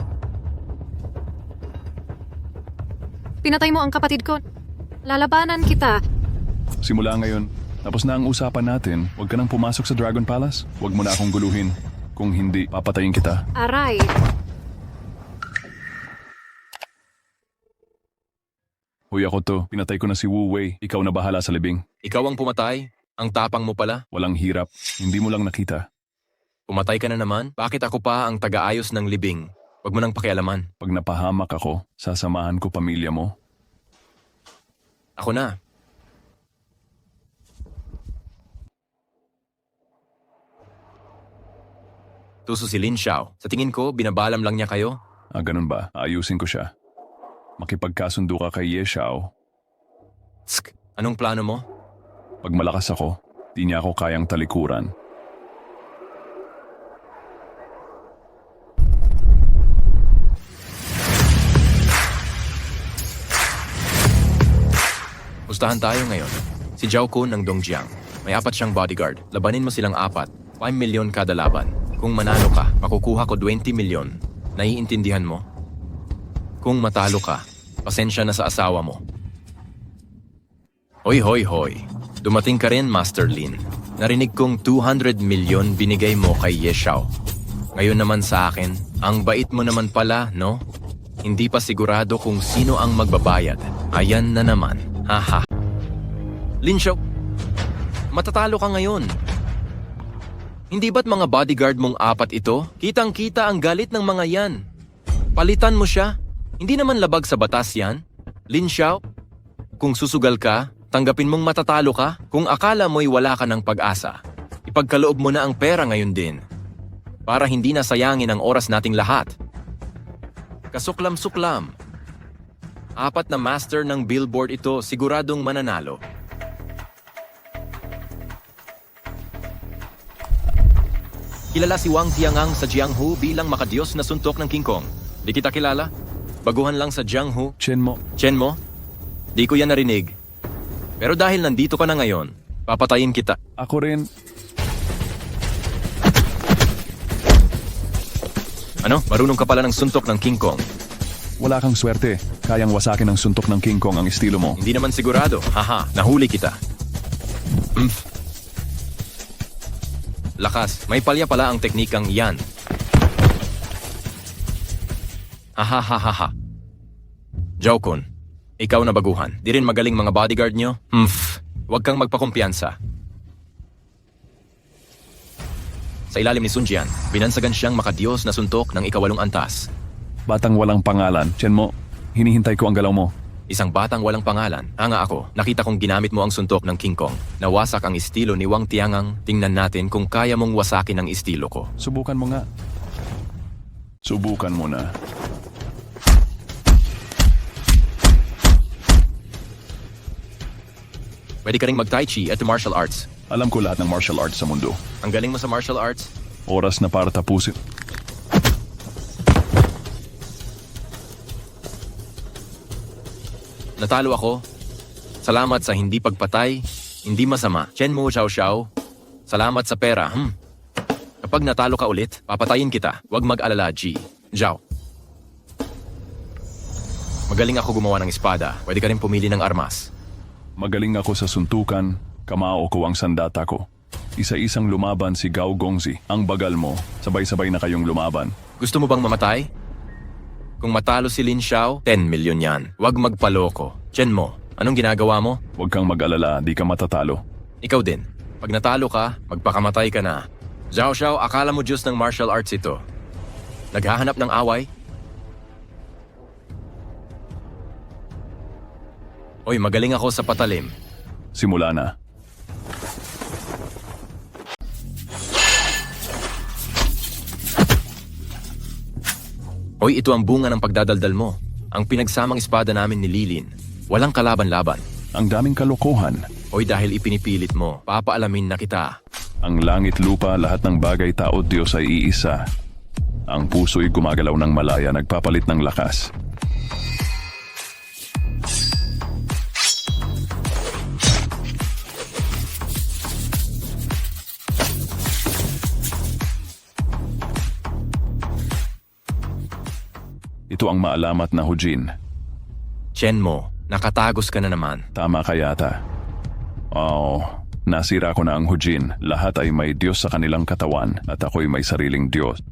Speaker 4: Pinatay mo ang kapatid ko. Lalabanan kita.
Speaker 2: Simula ngayon, tapos na ang usapan natin. Huwag ka nang pumasok sa Dragon Palace. Huwag mo na akong guluhin. Kung hindi, papatayin kita.
Speaker 4: Aray!
Speaker 2: Hoy, ako to. Pinatay ko na si Wu Wei. Ikaw na bahala sa libing.
Speaker 1: Ikaw ang pumatay? Ang tapang mo pala?
Speaker 2: Walang hirap. Hindi mo lang nakita.
Speaker 1: Pumatay ka na naman? Bakit ako pa ang taga-ayos ng libing? Huwag mo nang pakialaman.
Speaker 2: Pag napahamak ako, sasamahan ko pamilya mo.
Speaker 1: Ako na. Tuso si Lin Xiao. Sa tingin ko, binabalam lang niya kayo.
Speaker 2: Ah, ganun ba? Ayusin ko siya. Makipagkasundo ka kay Ye Xiao.
Speaker 1: Tsk, anong plano mo?
Speaker 2: Pag malakas ako, di niya ako kayang talikuran.
Speaker 1: Pustahan tayo ngayon. Si Zhao Kun ng Dongjiang. May 4 siyang bodyguard. Labanin mo silang 4. 5 milyon kada laban. Kung manalo ka, makukuha ko 20 milyon. Naiintindihan mo? Kung matalo ka, pasensya na sa asawa mo. Hoy, hoy, hoy. Dumating ka rin, Master Lin. Narinig kong 200 milyon binigay mo kay Ye Xiao. Ngayon naman sa akin, ang bait mo naman pala, no? Hindi pa sigurado kung sino ang magbabayad. Ayan na naman. Haha. Lin Xiao, matatalo ka ngayon. Hindi ba't mga bodyguard mong 4 ito? Kitang-kita ang galit ng mga yan. Palitan mo siya. Hindi naman labag sa batas yan. Lin Xiao, kung susugal ka, tanggapin mong matatalo ka. Kung akala mo'y wala ka ng pag-asa, ipagkaloob mo na ang pera ngayon din. Para hindi na sayangin ang oras nating lahat. Kasuklam-suklam. 4 na master ng billboard ito, siguradong mananalo. Kilala si Wang Tiangang sa Jianghu bilang makadiyos na suntok ng King Kong. Di kita kilala? Baguhan lang sa Jianghu.
Speaker 2: Chen mo,
Speaker 1: Chen mo? Di ko yan narinig. Pero dahil nandito ka na ngayon, papatayin kita.
Speaker 2: ako rin.
Speaker 1: Ano? Marunong ka pala ng suntok ng King Kong.
Speaker 2: Wala kang swerte. Kayang wasakin ng suntok ng King Kong ang estilo mo.
Speaker 1: Hindi naman sigurado. Haha, nahuli kita. Lakas, may palya pala ang teknikang yan. Hahaha. Zhao Kun, ikaw na baguhan. Di rin magaling mga bodyguard nyo? Huwag kang magpakumpiyansa. Sa ilalim ni Sun Jian, binansagan siyang makadiyos na suntok ng 8 antas.
Speaker 2: Batang walang pangalan. Chen mo, hinihintay ko ang galaw mo.
Speaker 1: Isang batang walang pangalan. Hanga ako, nakita kong ginamit mo ang suntok ng King Kong. Nawasak ang estilo ni Wang Tiangang. Tingnan natin kung kaya mong wasakin ang estilo ko.
Speaker 2: Subukan mo nga. Subukan mo na.
Speaker 1: Pwede ka ring mag-tai chi at martial arts.
Speaker 2: Alam ko lahat ng martial arts sa mundo.
Speaker 1: Ang galing mo sa martial arts?
Speaker 2: Oras na para tapusin.
Speaker 1: Natalo ako. Salamat sa hindi pagpatay, hindi masama. Chen Mo Xiao Xiao. Salamat sa pera. Kapag natalo ka ulit, papatayin kita. Huwag mag-alala, G. Zhao. Magaling ako gumawa ng espada. Pwede ka rin pumili ng armas.
Speaker 2: Magaling ako sa suntukan, kamao ko ang sandata ko. Isa-isang lumaban si Gao Gongzi. Ang bagal mo, sabay-sabay na kayong lumaban.
Speaker 1: Gusto mo bang mamatay? Kung matalo si Lin Xiao, 10 milyon yan. Huwag magpaloko. Chen Mo, anong ginagawa mo?
Speaker 2: Huwag kang mag-alala, di ka matatalo.
Speaker 1: Ikaw din. Pag natalo ka, magpakamatay ka na. Zhao Xiao, akala mo Diyos ng martial arts ito. Naghahanap ng away? Oy, magaling ako sa patalim.
Speaker 2: Simula na.
Speaker 1: Oy, ito ang bunga ng pagdadaldal mo. Ang pinagsamang espada namin ni Lilin, walang kalaban-laban.
Speaker 2: Ang daming kalokohan.
Speaker 1: Hoy dahil ipinipilit mo, papaalamin na kita.
Speaker 2: Ang langit lupa, lahat ng bagay tao Diyos ay iisa. Ang puso'y gumagalaw ng malaya, nagpapalit ng lakas. Ito ang maalamat na Hujin.
Speaker 1: Chenmo, nakatagos ka na naman.
Speaker 2: Tama ka yata. Oo, nasira ko na ang Hujin. Lahat ay may Diyos sa kanilang katawan at ako'y may sariling Diyos.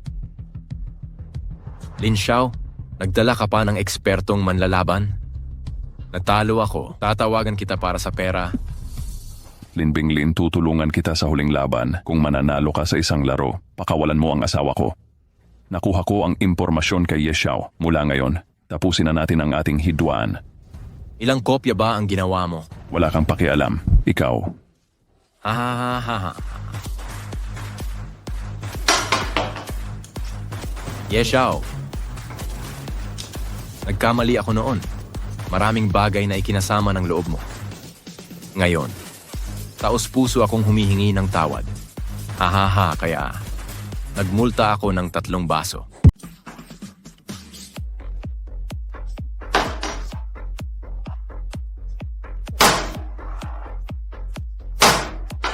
Speaker 1: Lin Xiao, nagdala ka pa ng ekspertong manlalaban? Natalo ako, tatawagan kita para sa pera.
Speaker 2: Lin Binglin, tutulungan kita sa huling laban. Kung mananalo ka sa isang laro, pakawalan mo ang asawa ko. Nakuha ko ang impormasyon kay Ye Xiao. Mula ngayon, tapusin na natin ang ating hidwaan.
Speaker 1: Ilang kopya ba ang ginawa mo?
Speaker 2: Wala kang pakialam. Ikaw.
Speaker 1: Ha ha ha ha ha. Ye Xiao. Nagkamali ako noon. Maraming bagay na ikinasama ng loob mo. Ngayon, taos-puso akong humihingi ng tawad. Ha ha ha, kaya nagmulta ako ng 3 baso.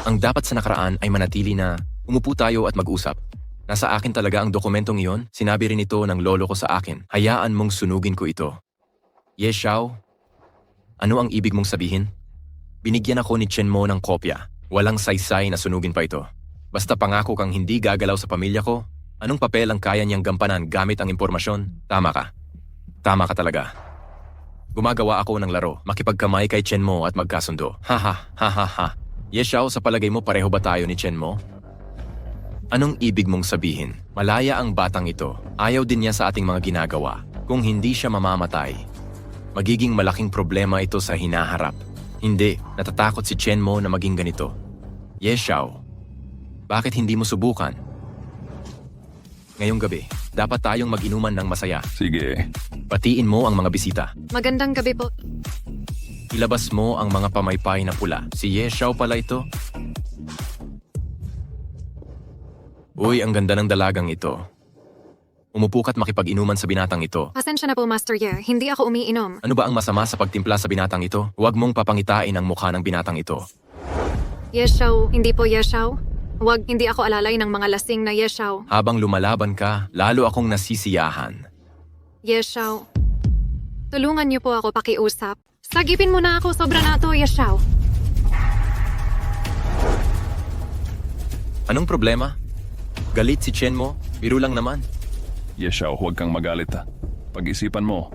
Speaker 1: Ang dapat sa nakaraan ay manatili na umupo tayo at mag-usap. Nasa akin talaga ang dokumentong iyon. Sinabi rin ito ng lolo ko sa akin. Hayaan mong sunugin ko ito. Ye Xiao, ano ang ibig mong sabihin? Binigyan ako ni Chenmo ng kopya. Walang saysay na sunugin pa ito. Basta pangako kang hindi gagalaw sa pamilya ko, anong papel ang kaya niyang gampanan gamit ang impormasyon? Tama ka. Tama ka talaga. Gumagawa ako ng laro, makipagkamay kay Chenmo at magkasundo. Ha ha ha ha ha. Ye Xiao, sa palagay mo pareho ba tayo ni Chenmo? Anong ibig mong sabihin? Malaya ang batang ito. Ayaw din niya sa ating mga ginagawa. Kung hindi siya mamamatay, magiging malaking problema ito sa hinaharap. Hindi, natatakot si Chenmo na maging ganito. Ye Xiao, bakit hindi mo subukan? Ngayong gabi, dapat tayong mag-inuman ng masaya.
Speaker 2: Sige.
Speaker 1: Batiin mo ang mga bisita.
Speaker 4: Magandang gabi po.
Speaker 1: Ilabas mo ang mga pamaypay na pula. Si Ye Xiao pala ito. Uy, ang ganda ng dalagang ito. Umupo ka't makipag-inuman sa binatang ito.
Speaker 4: Pasensya na po, Master Ye. Hindi ako umiinom.
Speaker 1: Ano ba ang masama sa pagtimpla sa binatang ito? Huwag mong papangitain ang mukha ng binatang ito.
Speaker 4: Ye Xiao, hindi po Ye Xiao. Huwag, hindi ako alalay ng mga lasing na Ye Xiao.
Speaker 1: Habang lumalaban ka, lalo akong nasisiyahan.
Speaker 4: Ye Xiao, tulungan niyo po ako pakiusap. Sagipin mo na ako, sobra na to, Ye Xiao.
Speaker 1: Anong problema? Galit si Chenmo? Biro lang naman.
Speaker 2: Ye Xiao, huwag kang magalit ha. Pag-isipan mo,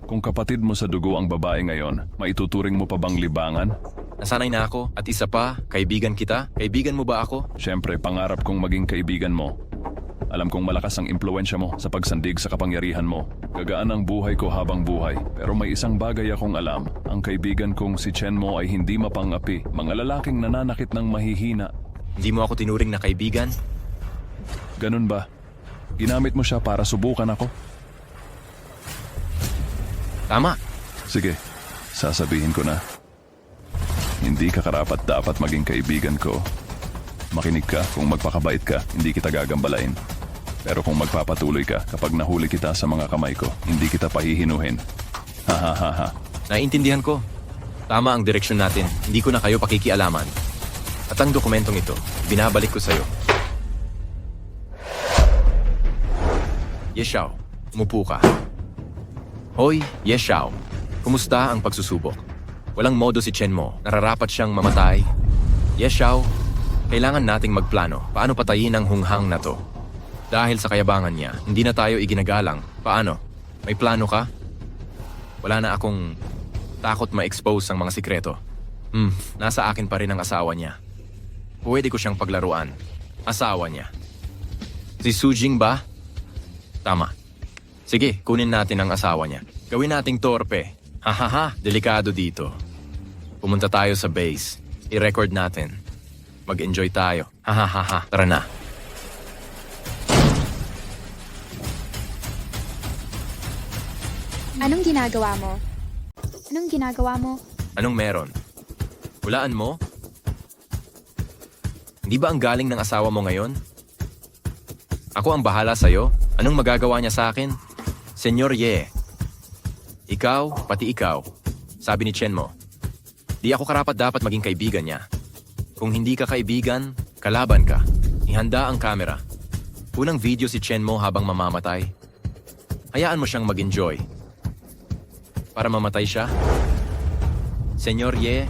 Speaker 2: kung kapatid mo sa dugo ang babae ngayon, maituturing mo pa bang libangan?
Speaker 1: Nasanay na ako at isa pa, kaibigan kita. Kaibigan mo ba ako?
Speaker 2: Siyempre, pangarap kong maging kaibigan mo. Alam kong malakas ang impluensya mo sa pagsandig sa kapangyarihan mo. Gagaan ang buhay ko habang buhay. Pero may isang bagay akong alam. Ang kaibigan kong si Chenmo ay hindi mapangapi. Mga lalaking nananakit ng mahihina.
Speaker 1: Hindi mo ako tinuring na kaibigan?
Speaker 2: Ganun ba? Ginamit mo siya para subukan ako?
Speaker 1: Tama.
Speaker 2: Sige, sasabihin ko na. Hindi ka karapat dapat maging kaibigan ko. Makinig ka, kung magpakabait ka, hindi kita gagambalain. Pero kung magpapatuloy ka, kapag nahuli kita sa mga kamay ko, hindi kita pahihinuhin. Ha ha ha ha.
Speaker 1: Naiintindihan ko. Tama ang direksyon natin. Hindi ko na kayo pakikialaman. At ang dokumentong ito, binabalik ko sa'yo. Ye Xiao, umupo ka. Hoy, Ye Xiao. Kumusta ang pagsusubok? Walang modo si Chenmo. Nararapat siyang mamatay. Ye Xiao, kailangan nating magplano. Paano patayin ang hunghang na to? Dahil sa kayabangan niya, hindi na tayo iginagalang. Paano? May plano ka? Wala na akong takot ma-expose ang mga sikreto. Nasa akin pa rin ang asawa niya. Pwede ko siyang paglaruan. Asawa niya. Si Su Jing ba? Tama. Sige, kunin natin ang asawa niya. Gawin nating torpe. Hahaha, delikado dito. Pumunta tayo sa base. I-record natin. Mag-enjoy tayo. Hahaha, tara na.
Speaker 3: Anong ginagawa mo? Anong ginagawa mo?
Speaker 1: Anong meron? Hulaan mo? Hindi ba ang galing ng asawa mo ngayon? Ako ang bahala sa'yo. Anong magagawa niya sa akin? Senyor Ye. Ikaw, pati ikaw. Sabi ni Chen mo. Di ako karapat dapat maging kaibigan niya. Kung hindi ka kaibigan, kalaban ka. Ihanda ang kamera. Unang video si Chen mo habang mamamatay. Hayaan mo siyang mag-enjoy. Para mamatay siya. Senyor Ye,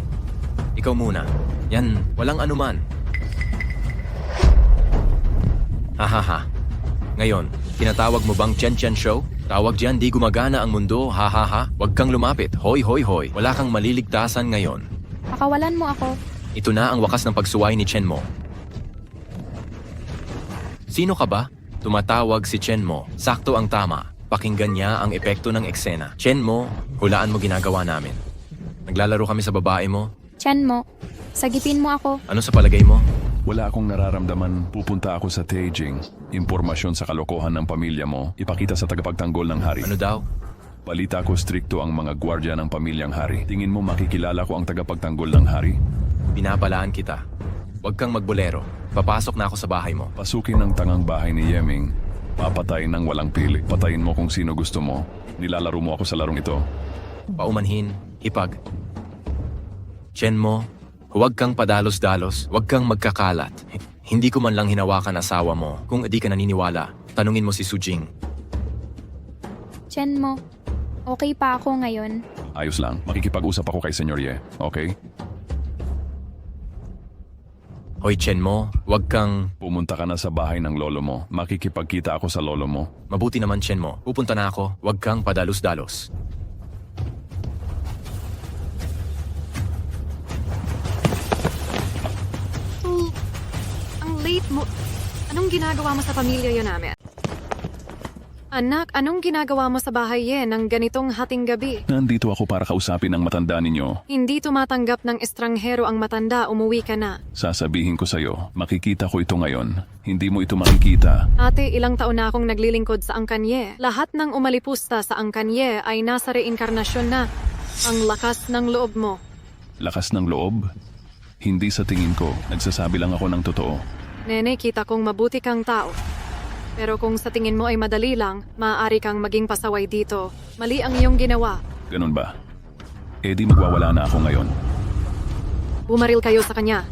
Speaker 1: ikaw muna. Yan, walang anuman. Hahaha. Ngayon, tinatawag mo bang Chen Show? Tawag dyan, di gumagana ang mundo, hahaha. Huwag kang lumapit, hoy hoy hoy. Wala kang maliligtasan ngayon.
Speaker 3: Pakawalan mo ako.
Speaker 1: Ito na ang wakas ng pagsuway ni Chen mo. Sino ka ba? Tumatawag si Chen mo. Sakto ang tama. Pakinggan niya ang epekto ng eksena. Chen mo, hulaan mo ginagawa namin. Naglalaro kami sa babae mo.
Speaker 3: Chen mo. Sagipin mo ako.
Speaker 1: Ano sa palagay mo?
Speaker 2: Wala akong nararamdaman. Pupunta ako sa staging. Impormasyon sa kalokohan ng pamilya mo. Ipakita sa tagapagtanggol ng hari.
Speaker 1: Ano daw?
Speaker 2: Balita ko strikto ang mga gwardya ng pamilyang hari. Tingin mo makikilala ko ang tagapagtanggol ng hari?
Speaker 1: Binabalaan kita. Huwag kang magbolero. Papasok na ako sa bahay mo.
Speaker 2: Pasukin ang tangang bahay ni Yeming. Papatay ng walang pili. Patayin mo kung sino gusto mo. Nilalaro mo ako sa larong ito.
Speaker 1: Paumanhin, hipag. Chen mo, huwag kang padalos-dalos, huwag kang magkakalat. Hindi ko man lang hinawakan asawa mo. Kung di ka naniniwala, tanungin mo si Sujing.
Speaker 3: Chen mo. Okay pa ako ngayon.
Speaker 2: Ayos lang. Makikipag-usap ako kay Senyor Ye. Okay?
Speaker 1: Hoy Chen mo, huwag kang...
Speaker 2: Pumunta ka na sa bahay ng lolo mo. Makikipagkita ako sa lolo mo.
Speaker 1: Mabuti naman Chen mo, pupunta na ako, huwag kang padalos-dalos.
Speaker 4: Ang late mo. Anong ginagawa mo sa pamilya yan namin? Anak, anong ginagawa mo sa bahay yan ng ganitong hating gabi?
Speaker 2: Nandito ako para kausapin ang matanda ninyo.
Speaker 4: Hindi tumatanggap ng estranghero ang matanda, umuwi ka na.
Speaker 2: Sasabihin ko sa'yo, makikita ko ito ngayon. Hindi mo ito makikita.
Speaker 4: Ate, ilang taon na akong naglilingkod sa Angkanye. Lahat ng umalipusta sa Angkanye ay nasa reinkarnasyon na. Ang lakas ng loob mo.
Speaker 2: Lakas ng loob? Hindi sa tingin ko. Nagsasabi lang ako ng totoo.
Speaker 4: Nene, kita kong mabuti kang tao. Pero kung sa tingin mo ay madali lang, maaari kang maging pasaway dito. Mali ang iyong ginawa.
Speaker 2: Ganun ba? Eh di magwawala na ako ngayon.
Speaker 4: Bumaril kayo sa kanya.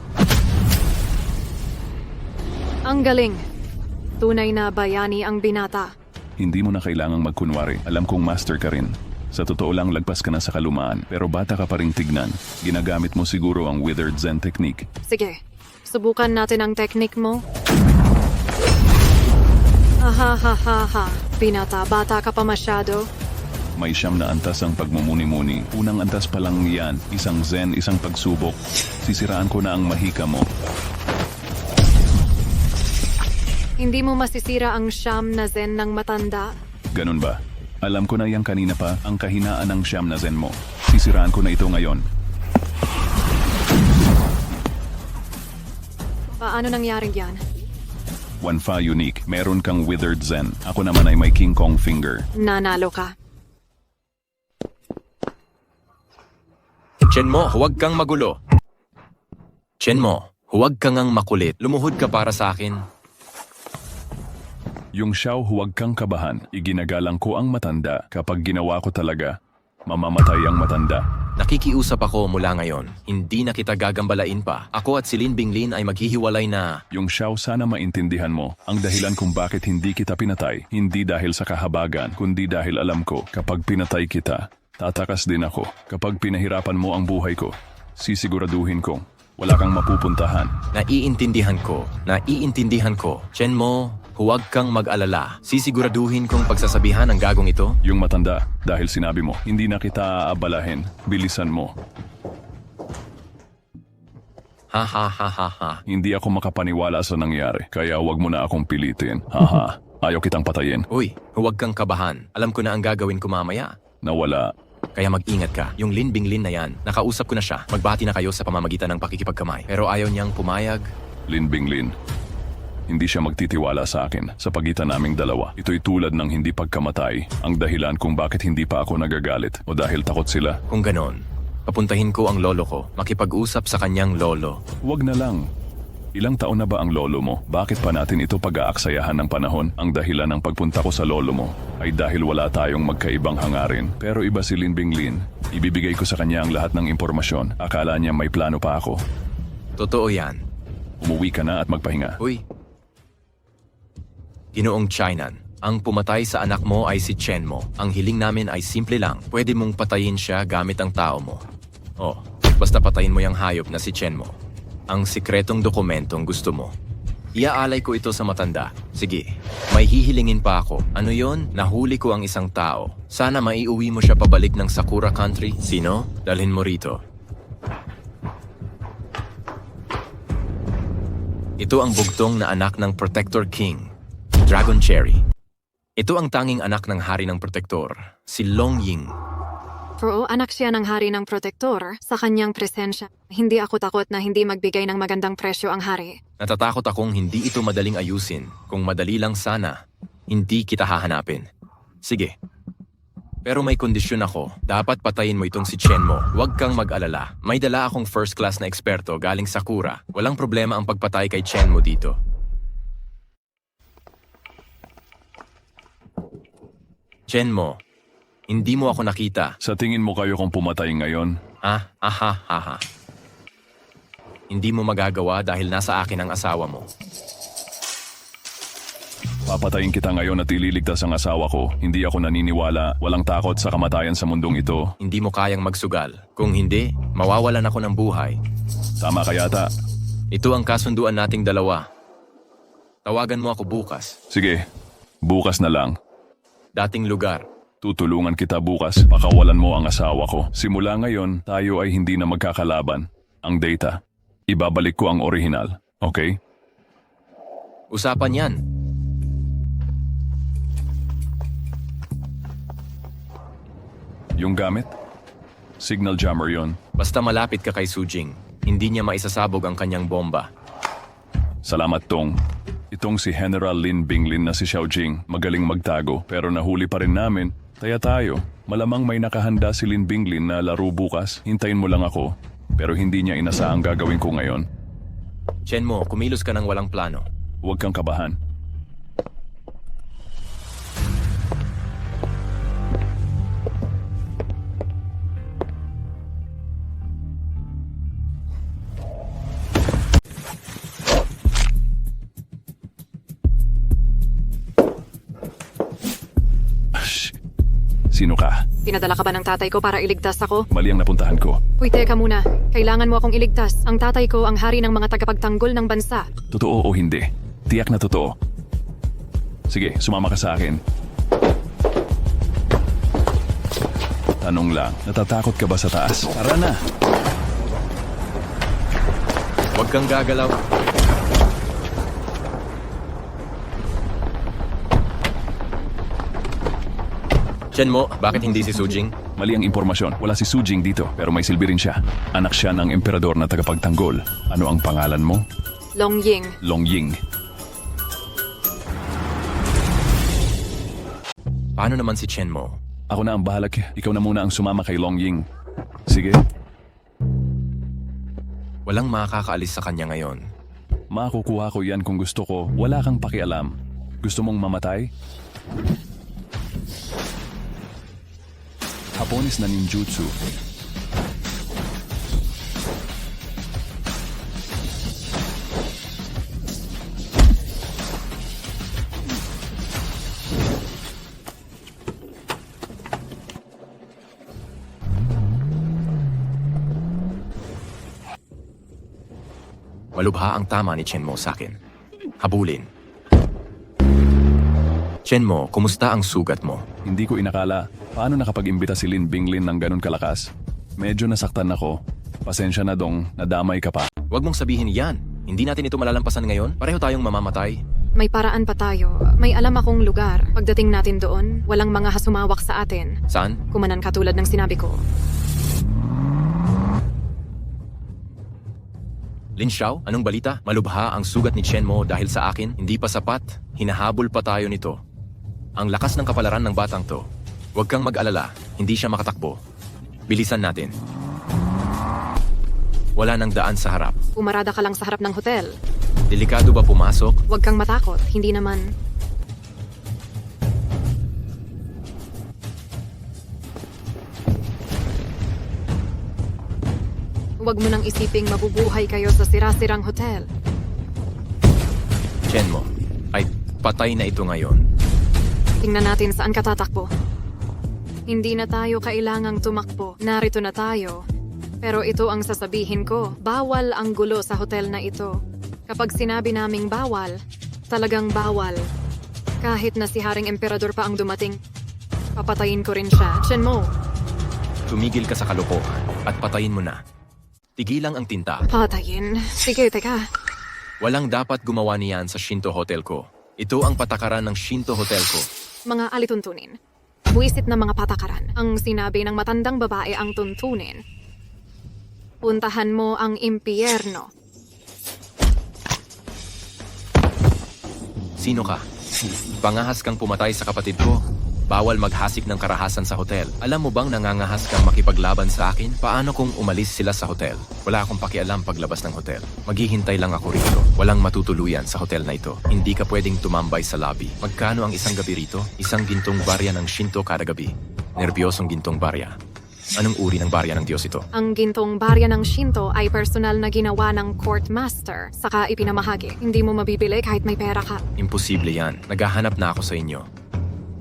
Speaker 4: Ang galing. Tunay na bayani ang binata.
Speaker 2: Hindi mo na kailangang magkunwari. Alam kong master ka rin. Sa totoo lang lagpas ka na sa kalumaan. Pero bata ka pa ring tignan. Ginagamit mo siguro ang Withered Zen technique.
Speaker 4: Sige, subukan natin ang teknik mo. Ahahaha, binata, bata ka pa masyado.
Speaker 2: May siyam na antas ang pagmumuni-muni. Unang antas pa lang yan. Isang zen, isang pagsubok. Sisiraan ko na ang mahika mo.
Speaker 4: Hindi mo masisira ang siyam na zen ng matanda.
Speaker 2: Ganun ba? Alam ko na yan kanina pa, ang kahinaan ng siyam na zen mo. Sisiraan ko na ito ngayon.
Speaker 4: Paano nangyari yan?
Speaker 2: Wanfa unique. Meron kang Withered Zen. Ako naman ay may King Kong finger.
Speaker 4: Nanalo ka.
Speaker 1: Chen mo, huwag kang magulo. Chen mo, huwag kang ang makulit. Lumuhod ka para sa akin.
Speaker 2: Yung Xiao, huwag kang kabahan. Iginagalang ko ang matanda. Kapag ginawa ko talaga, mamamatay ang matanda.
Speaker 1: Nakikiusap ako mula ngayon. Hindi na kita gagambalain pa. Ako at si Lin Binglin ay maghihiwalay na.
Speaker 2: Yung Xiao, sana maintindihan mo. Ang dahilan kung bakit hindi kita pinatay, hindi dahil sa kahabagan, kundi dahil alam ko, kapag pinatay kita, tatakas din ako. Kapag pinahirapan mo ang buhay ko, sisiguraduhin kong wala kang mapupuntahan.
Speaker 1: Naiintindihan ko. Chen mo, huwag kang mag-alala. Sisiguraduhin kong pagsasabihan ang gagong ito.
Speaker 2: Yung matanda, dahil sinabi mo, hindi na kita aabalahin. Bilisan mo.
Speaker 1: Ha ha ha ha ha.
Speaker 2: Hindi ako makapaniwala sa nangyari, kaya wag mo na akong pilitin. Haha, ayaw kitang patayin.
Speaker 1: Uy, huwag kang kabahan. Alam ko na ang gagawin ko mamaya.
Speaker 2: Nawala.
Speaker 1: Kaya mag-ingat ka. Yung Lin Binglin na yan, nakausap ko na siya. Magbati na kayo sa pamamagitan ng pakikipagkamay. Pero ayaw niyang pumayag.
Speaker 2: Lin Binglin. Hindi siya magtitiwala sa akin sa pagitan naming dalawa. Ito'y tulad ng hindi pagkamatay, ang dahilan kung bakit hindi pa ako nagagalit o dahil takot sila.
Speaker 1: Kung ganon, papuntahin ko ang lolo ko, makipag-usap sa kanyang lolo.
Speaker 2: Huwag na lang. Ilang taon na ba ang lolo mo? Bakit pa natin ito pag-aaksayahan ng panahon? Ang dahilan ng pagpunta ko sa lolo mo ay dahil wala tayong magkaibang hangarin. Pero iba si Lin Binglin. Ibibigay ko sa kanya ang lahat ng impormasyon. Akala niya may plano pa ako.
Speaker 1: Totoo yan.
Speaker 2: Umuwi ka na at magpahinga.
Speaker 1: Uy. Ginoong Chinan, ang pumatay sa anak mo ay si Chen Mo. Ang hiling namin ay simple lang. Pwede mong patayin siya gamit ang tao mo. Oh, basta patayin mo yung hayop na si Chen Mo. Ang sikretong dokumentong gusto mo. Iaalay ko ito sa matanda. Sige, may hihilingin pa ako. Ano yon? Nahuli ko ang isang tao. Sana maiuwi mo siya pabalik ng Sakura Country. Sino? Dalhin mo rito. Ito ang bugtong na anak ng Protector King, Dragon Cherry. Ito ang tanging anak ng hari ng Protector, si Long Ying.
Speaker 4: Pero anak siya ng hari ng protektor sa kanyang presensya. Hindi ako takot na hindi magbigay ng magandang presyo ang hari.
Speaker 1: Natatakot akong hindi ito madaling ayusin. Kung madali lang sana, hindi kita hahanapin. Sige. Pero may kondisyon ako. Dapat patayin mo itong si Chen Mo. Huwag kang mag-alala. May dala akong first class na eksperto galing Sakura. Walang problema ang pagpatay kay Chen Mo dito. Chen Mo, hindi mo ako nakita.
Speaker 2: Sa tingin mo kayo kung pumatay ngayon?
Speaker 1: Ha. Hindi mo magagawa dahil nasa akin ang asawa mo.
Speaker 2: Papatayin kita ngayon at ililigtas ang asawa ko. Hindi ako naniniwala. Walang takot sa kamatayan sa mundong ito.
Speaker 1: Hindi mo kayang magsugal. Kung hindi, mawawalan ako ng buhay.
Speaker 2: Tama ka yata.
Speaker 1: Ito ang kasunduan nating dalawa. Tawagan mo ako bukas.
Speaker 2: Sige, bukas na lang.
Speaker 1: Dating lugar.
Speaker 2: Tutulungan kita bukas. Pakawalan mo ang asawa ko. Simula ngayon, tayo ay hindi na magkakalaban. Ang data. Ibabalik ko ang orihinal. Okay?
Speaker 1: Usapan yan.
Speaker 2: Yung gamit? Signal jammer yon.
Speaker 1: Basta malapit ka kay Sujing, hindi niya maisasabog ang kanyang bomba.
Speaker 2: Salamat, Tong. Itong si General Lin Binglin na si Xiao Jing, magaling magtago pero nahuli pa rin namin. Kaya tayo, malamang may nakahanda si Lin Binglin na laro bukas. Hintayin mo lang ako. Pero hindi niya inasaang gagawin ko ngayon.
Speaker 1: Chen Mo, kumilos ka ng walang plano.
Speaker 2: Huwag kang kabahan. Sino ka?
Speaker 4: Pinadala ka ba ng tatay ko para iligtas ako?
Speaker 2: Mali ang napuntahan ko.
Speaker 4: Uy, teka muna. Kailangan mo akong iligtas. Ang tatay ko ang hari ng mga tagapagtanggol ng bansa.
Speaker 2: Totoo o hindi? Tiyak na totoo. Sige, sumama ka sa akin. Tanong lang, natatakot ka ba sa taas? Tara na!
Speaker 1: Huwag kang gagalaw. Chen Mo, bakit hindi si Sujing?
Speaker 2: Mali ang impormasyon. Wala si Sujing dito, pero may silbi rin siya. Anak siya ng emperador na tagapagtanggol. Ano ang pangalan mo?
Speaker 4: Long Ying.
Speaker 2: Long Ying.
Speaker 1: Paano naman si Chen Mo?
Speaker 2: Ako na ang bahala. Ikaw na muna ang sumama kay Long Ying. Sige.
Speaker 1: Walang makakaalis sa kanya ngayon.
Speaker 2: Makukuha ko yan kung gusto ko. Wala kang pakialam. Gusto mong mamatay? Hapones na ninjutsu.
Speaker 1: Malubha ang tama ni Chen Mo sa akin. Habulin. Chen Mo, kumusta ang sugat mo?
Speaker 2: Hindi ko inakala. Paano nakapag-imbita si Lin Binglin ng ganun kalakas? Medyo nasaktan ako. Pasensya na dong, nadamay ka pa.
Speaker 1: Huwag mong sabihin yan. Hindi natin ito malalampasan ngayon. Pareho tayong mamamatay.
Speaker 4: May paraan pa tayo. May alam akong lugar. Pagdating natin doon, walang mga hasumawak sa atin.
Speaker 1: Saan?
Speaker 4: Kumanan katulad ng sinabi ko.
Speaker 1: Lin Xiao, anong balita? Malubha ang sugat ni Chen Mo dahil sa akin, hindi pa sapat. Hinahabol pa tayo nito. Ang lakas ng kapalaran ng batang to. Huwag kang mag-alala, hindi siya makatakbo. Bilisan natin. Wala nang daan sa harap.
Speaker 4: Umarada ka lang sa harap ng hotel.
Speaker 1: Delikado ba pumasok?
Speaker 4: Huwag kang matakot, hindi naman. Huwag mo nang isiping mabubuhay kayo sa sira-sirang hotel.
Speaker 1: Chen Mo, ay patay na ito ngayon.
Speaker 4: Tingnan natin saan ka tatakbo. Hindi na tayo kailangang tumakbo. Narito na tayo. Pero ito ang sasabihin ko. Bawal ang gulo sa hotel na ito. Kapag sinabi naming bawal, talagang bawal. Kahit na si Haring Emperador pa ang dumating, papatayin ko rin siya. Chen Mo,
Speaker 1: Tumigil ka sa kalokohan at patayin mo na. Tigilang ang tinta.
Speaker 4: patayin. Sige, teka.
Speaker 1: Walang dapat gumawa niyan sa Shinto Hotel ko. Ito ang patakaran ng Shinto Hotel ko.
Speaker 4: Mga alituntunin. Buwisit na mga patakaran. Ang sinabi ng matandang babae ang tuntunin. Puntahan mo ang impyerno.
Speaker 1: Sino ka? Pangahas kang pumatay sa kapatid ko. Bawal maghasik ng karahasan sa hotel. Alam mo bang nangangahas kang makipaglaban sa akin? Paano kung umalis sila sa hotel? Wala akong pakialam paglabas ng hotel. Maghihintay lang ako rito. Walang matutuluyan sa hotel na ito. Hindi ka pwedeng tumambay sa lobby. Magkano ang isang gabi rito? Isang gintong barya ng Shinto kada gabi. Nerbyosong gintong barya. Anong uri ng barya ng Diyos ito?
Speaker 4: Ang gintong barya ng Shinto ay personal na ginawa ng court master, saka ipinamahagi. Hindi mo mabibili kahit may pera ka.
Speaker 1: Imposible yan. Naghahanap na ako sa inyo.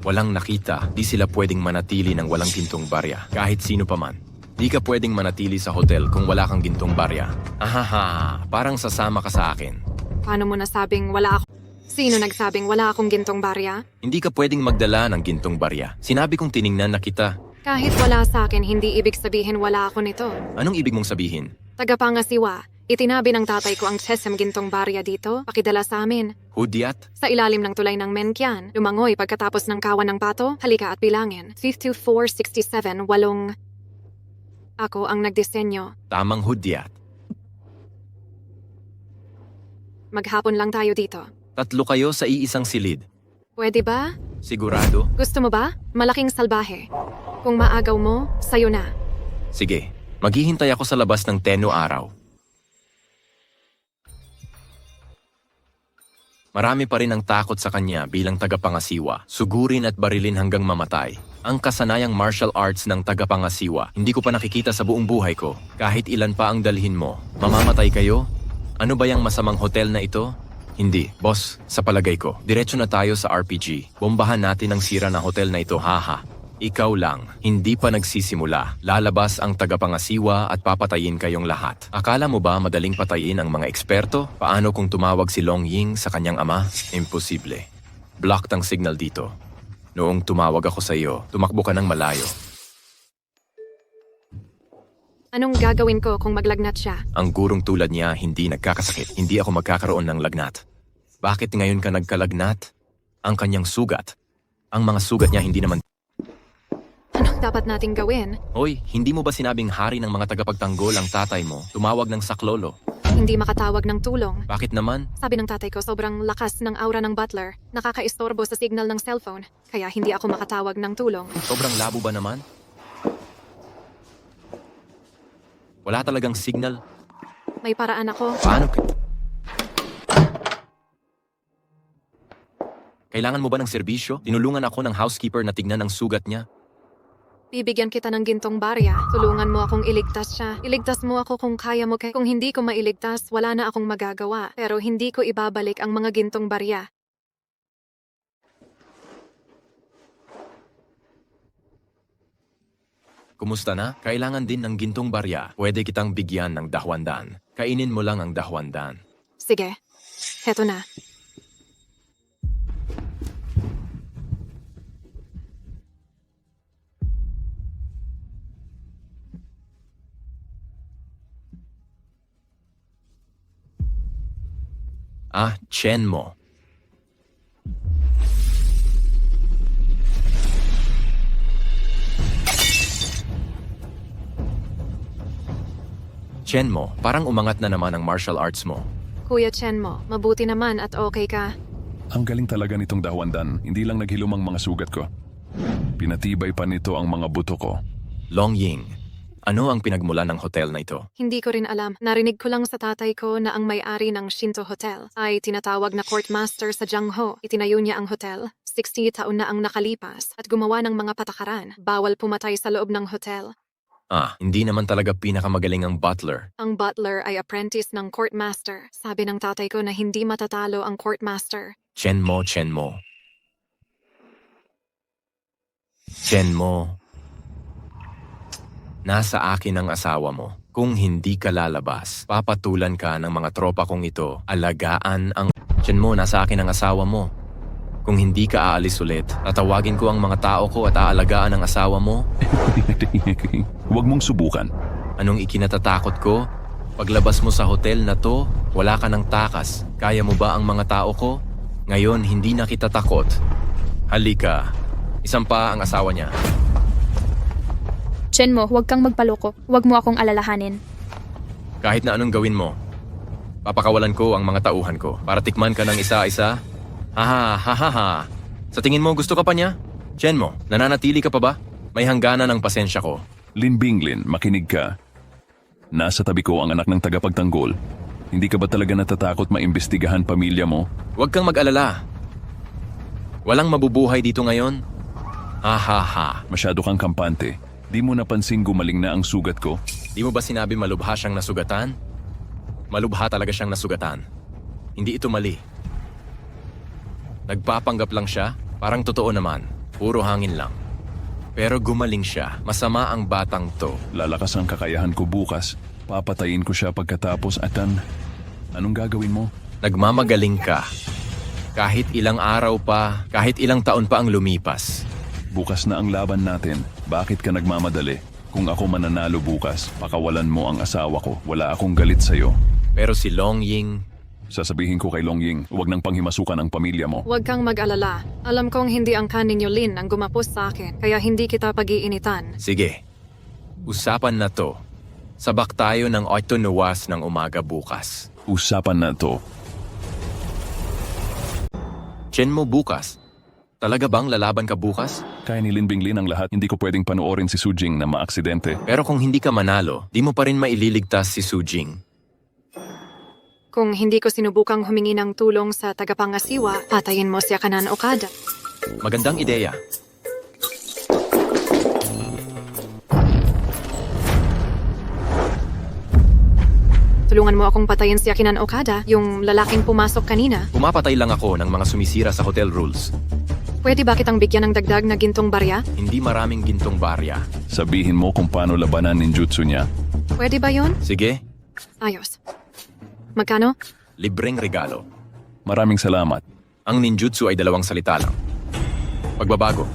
Speaker 1: Walang nakita, di sila pwedeng manatili ng walang gintong barya. Kahit sino pa man. Di ka pwedeng manatili sa hotel kung wala kang gintong barya. Ahaha, parang sasama ka sa akin.
Speaker 4: Paano mo nasabing wala ako? Sino nagsabing wala akong gintong barya?
Speaker 1: Hindi ka pwedeng magdala ng gintong barya. Sinabi kong tiningnan na kita.
Speaker 4: Kahit wala sa akin, hindi ibig sabihin wala ako nito.
Speaker 1: Anong ibig mong sabihin?
Speaker 4: Tagapangasiwa, itinabi ng tatay ko ang chesem gintong barya dito, pakidala sa amin.
Speaker 1: Hudyat?
Speaker 4: Sa ilalim ng tulay ng Menkian, lumangoy pagkatapos ng kawan ng pato, halika at bilangin. 52467, walong... Ako ang nagdisenyo.
Speaker 1: Tamang hudyat.
Speaker 4: Maghapon lang tayo dito.
Speaker 1: 3 kayo sa iisang silid.
Speaker 4: Pwede ba?
Speaker 1: Sigurado?
Speaker 4: Gusto mo ba? Malaking salbahe. Kung maagaw mo, sayo na.
Speaker 1: Sige, maghihintay ako sa labas ng 10 araw. Marami pa rin ang takot sa kanya bilang tagapangasiwa, sugurin at barilin hanggang mamatay. Ang kasanayang martial arts ng tagapangasiwa, hindi ko pa nakikita sa buong buhay ko. Kahit ilan pa ang dalhin mo, mamamatay kayo? Ano ba yung masamang hotel na ito? Hindi, boss, sa palagay ko, diretso na tayo sa RPG. Bombahan natin ang sira na hotel na ito, haha. Ikaw lang, hindi pa nagsisimula. Lalabas ang tagapangasiwa at papatayin kayong lahat. Akala mo ba madaling patayin ang mga eksperto? Paano kung tumawag si Long Ying sa kanyang ama? Imposible. Blocked ang signal dito. Noong tumawag ako sa iyo, tumakbo ka ng malayo.
Speaker 4: Anong gagawin ko kung maglagnat siya?
Speaker 1: Ang gurong tulad niya hindi nagkakasakit. Hindi ako magkakaroon ng lagnat. Bakit ngayon ka nagkalagnat? Ang kanyang sugat. Ang mga sugat niya hindi naman...
Speaker 4: Anong dapat nating gawin?
Speaker 1: Hoy, hindi mo ba sinabing hari ng mga tagapagtanggol ang tatay mo? Tumawag ng saklolo.
Speaker 4: Hindi makatawag ng tulong.
Speaker 1: Bakit naman?
Speaker 4: Sabi ng tatay ko, sobrang lakas ng aura ng butler. Nakakaistorbo sa signal ng cellphone. Kaya hindi ako makatawag ng tulong.
Speaker 1: Sobrang labo ba naman? Wala talagang signal.
Speaker 4: May paraan ako.
Speaker 1: Paano? Kailangan mo ba ng serbisyo? Tinulungan ako ng housekeeper na tignan ang sugat niya.
Speaker 4: Bibigyan kita ng gintong barya. Tulungan mo akong iligtas siya. Iligtas mo ako kung kaya mo. Kung hindi ko mailigtas, wala na akong magagawa. Pero hindi ko ibabalik ang mga gintong barya.
Speaker 1: Kumusta na? Kailangan din ng gintong barya. Pwede kitang bigyan ng dahwandan. Kainin mo lang ang dahwandan.
Speaker 4: Sige, heto na.
Speaker 1: Ah, Chen Mo. Chen mo, parang umangat na naman ang martial arts mo.
Speaker 4: Kuya Chen mo, mabuti naman at okay ka.
Speaker 2: Ang galing talaga nitong dawandan, hindi lang naghilom ang mga sugat ko. Pinatibay pa nito ang mga buto ko.
Speaker 1: Long Ying, ano ang pinagmulan ng hotel na ito?
Speaker 4: Hindi ko rin alam. Narinig ko lang sa tatay ko na ang may-ari ng Shinto Hotel ay tinatawag na courtmaster sa Jiangho. Itinayo niya ang hotel. 60 taon na ang nakalipas at gumawa ng mga patakaran. Bawal pumatay sa loob ng hotel.
Speaker 1: Hindi naman talaga pinakamagaling ang butler.
Speaker 4: Ang butler ay apprentice ng courtmaster. Sabi ng tatay ko na hindi matatalo ang courtmaster.
Speaker 1: Chen mo. Chen mo. Nasa akin ang asawa mo. Kung hindi ka lalabas, papatulan ka ng mga tropa kong ito. Alagaan ang... Chen mo, nasa akin ang asawa mo. Kung hindi ka aalis ulit, tatawagin ko ang mga tao ko at aalagaan ang asawa mo.
Speaker 2: Huwag mong subukan.
Speaker 1: Anong ikinatatakot ko? Paglabas mo sa hotel na to, wala ka ng takas. Kaya mo ba ang mga tao ko? Ngayon, hindi na kita takot. Halika. Isampa ang asawa niya.
Speaker 3: Chen mo, huwag kang magpaloko. Huwag mo akong alalahanin.
Speaker 1: Kahit na anong gawin mo, papakawalan ko ang mga tauhan ko para tikman ka ng isa-isa. Ha. Sa tingin mo, gusto ka pa niya? Chen mo, nananatili ka pa ba? May hangganan ang pasensya ko.
Speaker 2: Lin Binglin, makinig ka. Nasa tabi ko ang anak ng tagapagtanggol. Hindi ka ba talaga natatakot maimbestigahan pamilya mo?
Speaker 1: Huwag kang mag-alala. Walang mabubuhay dito ngayon. Ha.
Speaker 2: Masyado kang kampante. Di mo napansin gumaling na ang sugat ko?
Speaker 1: Di mo ba sinabi malubha siyang nasugatan? Malubha talaga siyang nasugatan. Hindi ito mali. Nagpapanggap lang siya, parang totoo naman. Puro hangin lang. Pero gumaling siya. Masama ang batang to.
Speaker 2: Lalakas ang kakayahan ko bukas. Papatayin ko siya pagkatapos atan. Anong gagawin mo?
Speaker 1: Nagmamagaling ka. Kahit ilang araw pa, kahit ilang taon pa ang lumipas.
Speaker 2: Bukas na ang laban natin. Bakit ka nagmamadali? Kung ako mananalo bukas, pakawalan mo ang asawa ko. Wala akong galit sa'yo.
Speaker 1: Pero si Long Ying,
Speaker 2: Sasabihin ko kay Long Ying, huwag nang panghimasukan ang pamilya mo.
Speaker 4: Huwag kang mag-alala. Alam kong hindi ang kaninyo Lin ang gumapos sa akin, kaya hindi kita pag-iinitan.
Speaker 1: sige. Usapan na to. Sabak tayo ng 8 nuwas ng umaga bukas.
Speaker 2: Usapan na to.
Speaker 1: Chen mo bukas. Talaga bang lalaban ka bukas?
Speaker 2: Kaya ni Lin Binglin ang lahat, hindi ko pwedeng panoorin si Su Jing na maaksidente.
Speaker 1: Pero kung hindi ka manalo, di mo pa rin maililigtas si Su Jing.
Speaker 4: Kung hindi ko sinubukang humingi ng tulong sa tagapangasiwa, patayin mo si Akanan Okada.
Speaker 1: Magandang ideya.
Speaker 4: Tulungan mo akong patayin si Akinan Okada, yung lalaking pumasok kanina.
Speaker 1: Pumapatay lang ako ng mga sumisira sa hotel rules.
Speaker 4: Pwede ba kitang bigyan ng dagdag na gintong barya?
Speaker 1: Hindi maraming gintong barya.
Speaker 2: Sabihin mo kung paano labanan ninjutsu niya.
Speaker 4: Pwede ba yon?
Speaker 1: Sige,
Speaker 4: Ayos. Magkano?
Speaker 1: libreng regalo.
Speaker 2: Maraming salamat.
Speaker 1: Ang ninjutsu ay 2 salita lang. Pagbabago.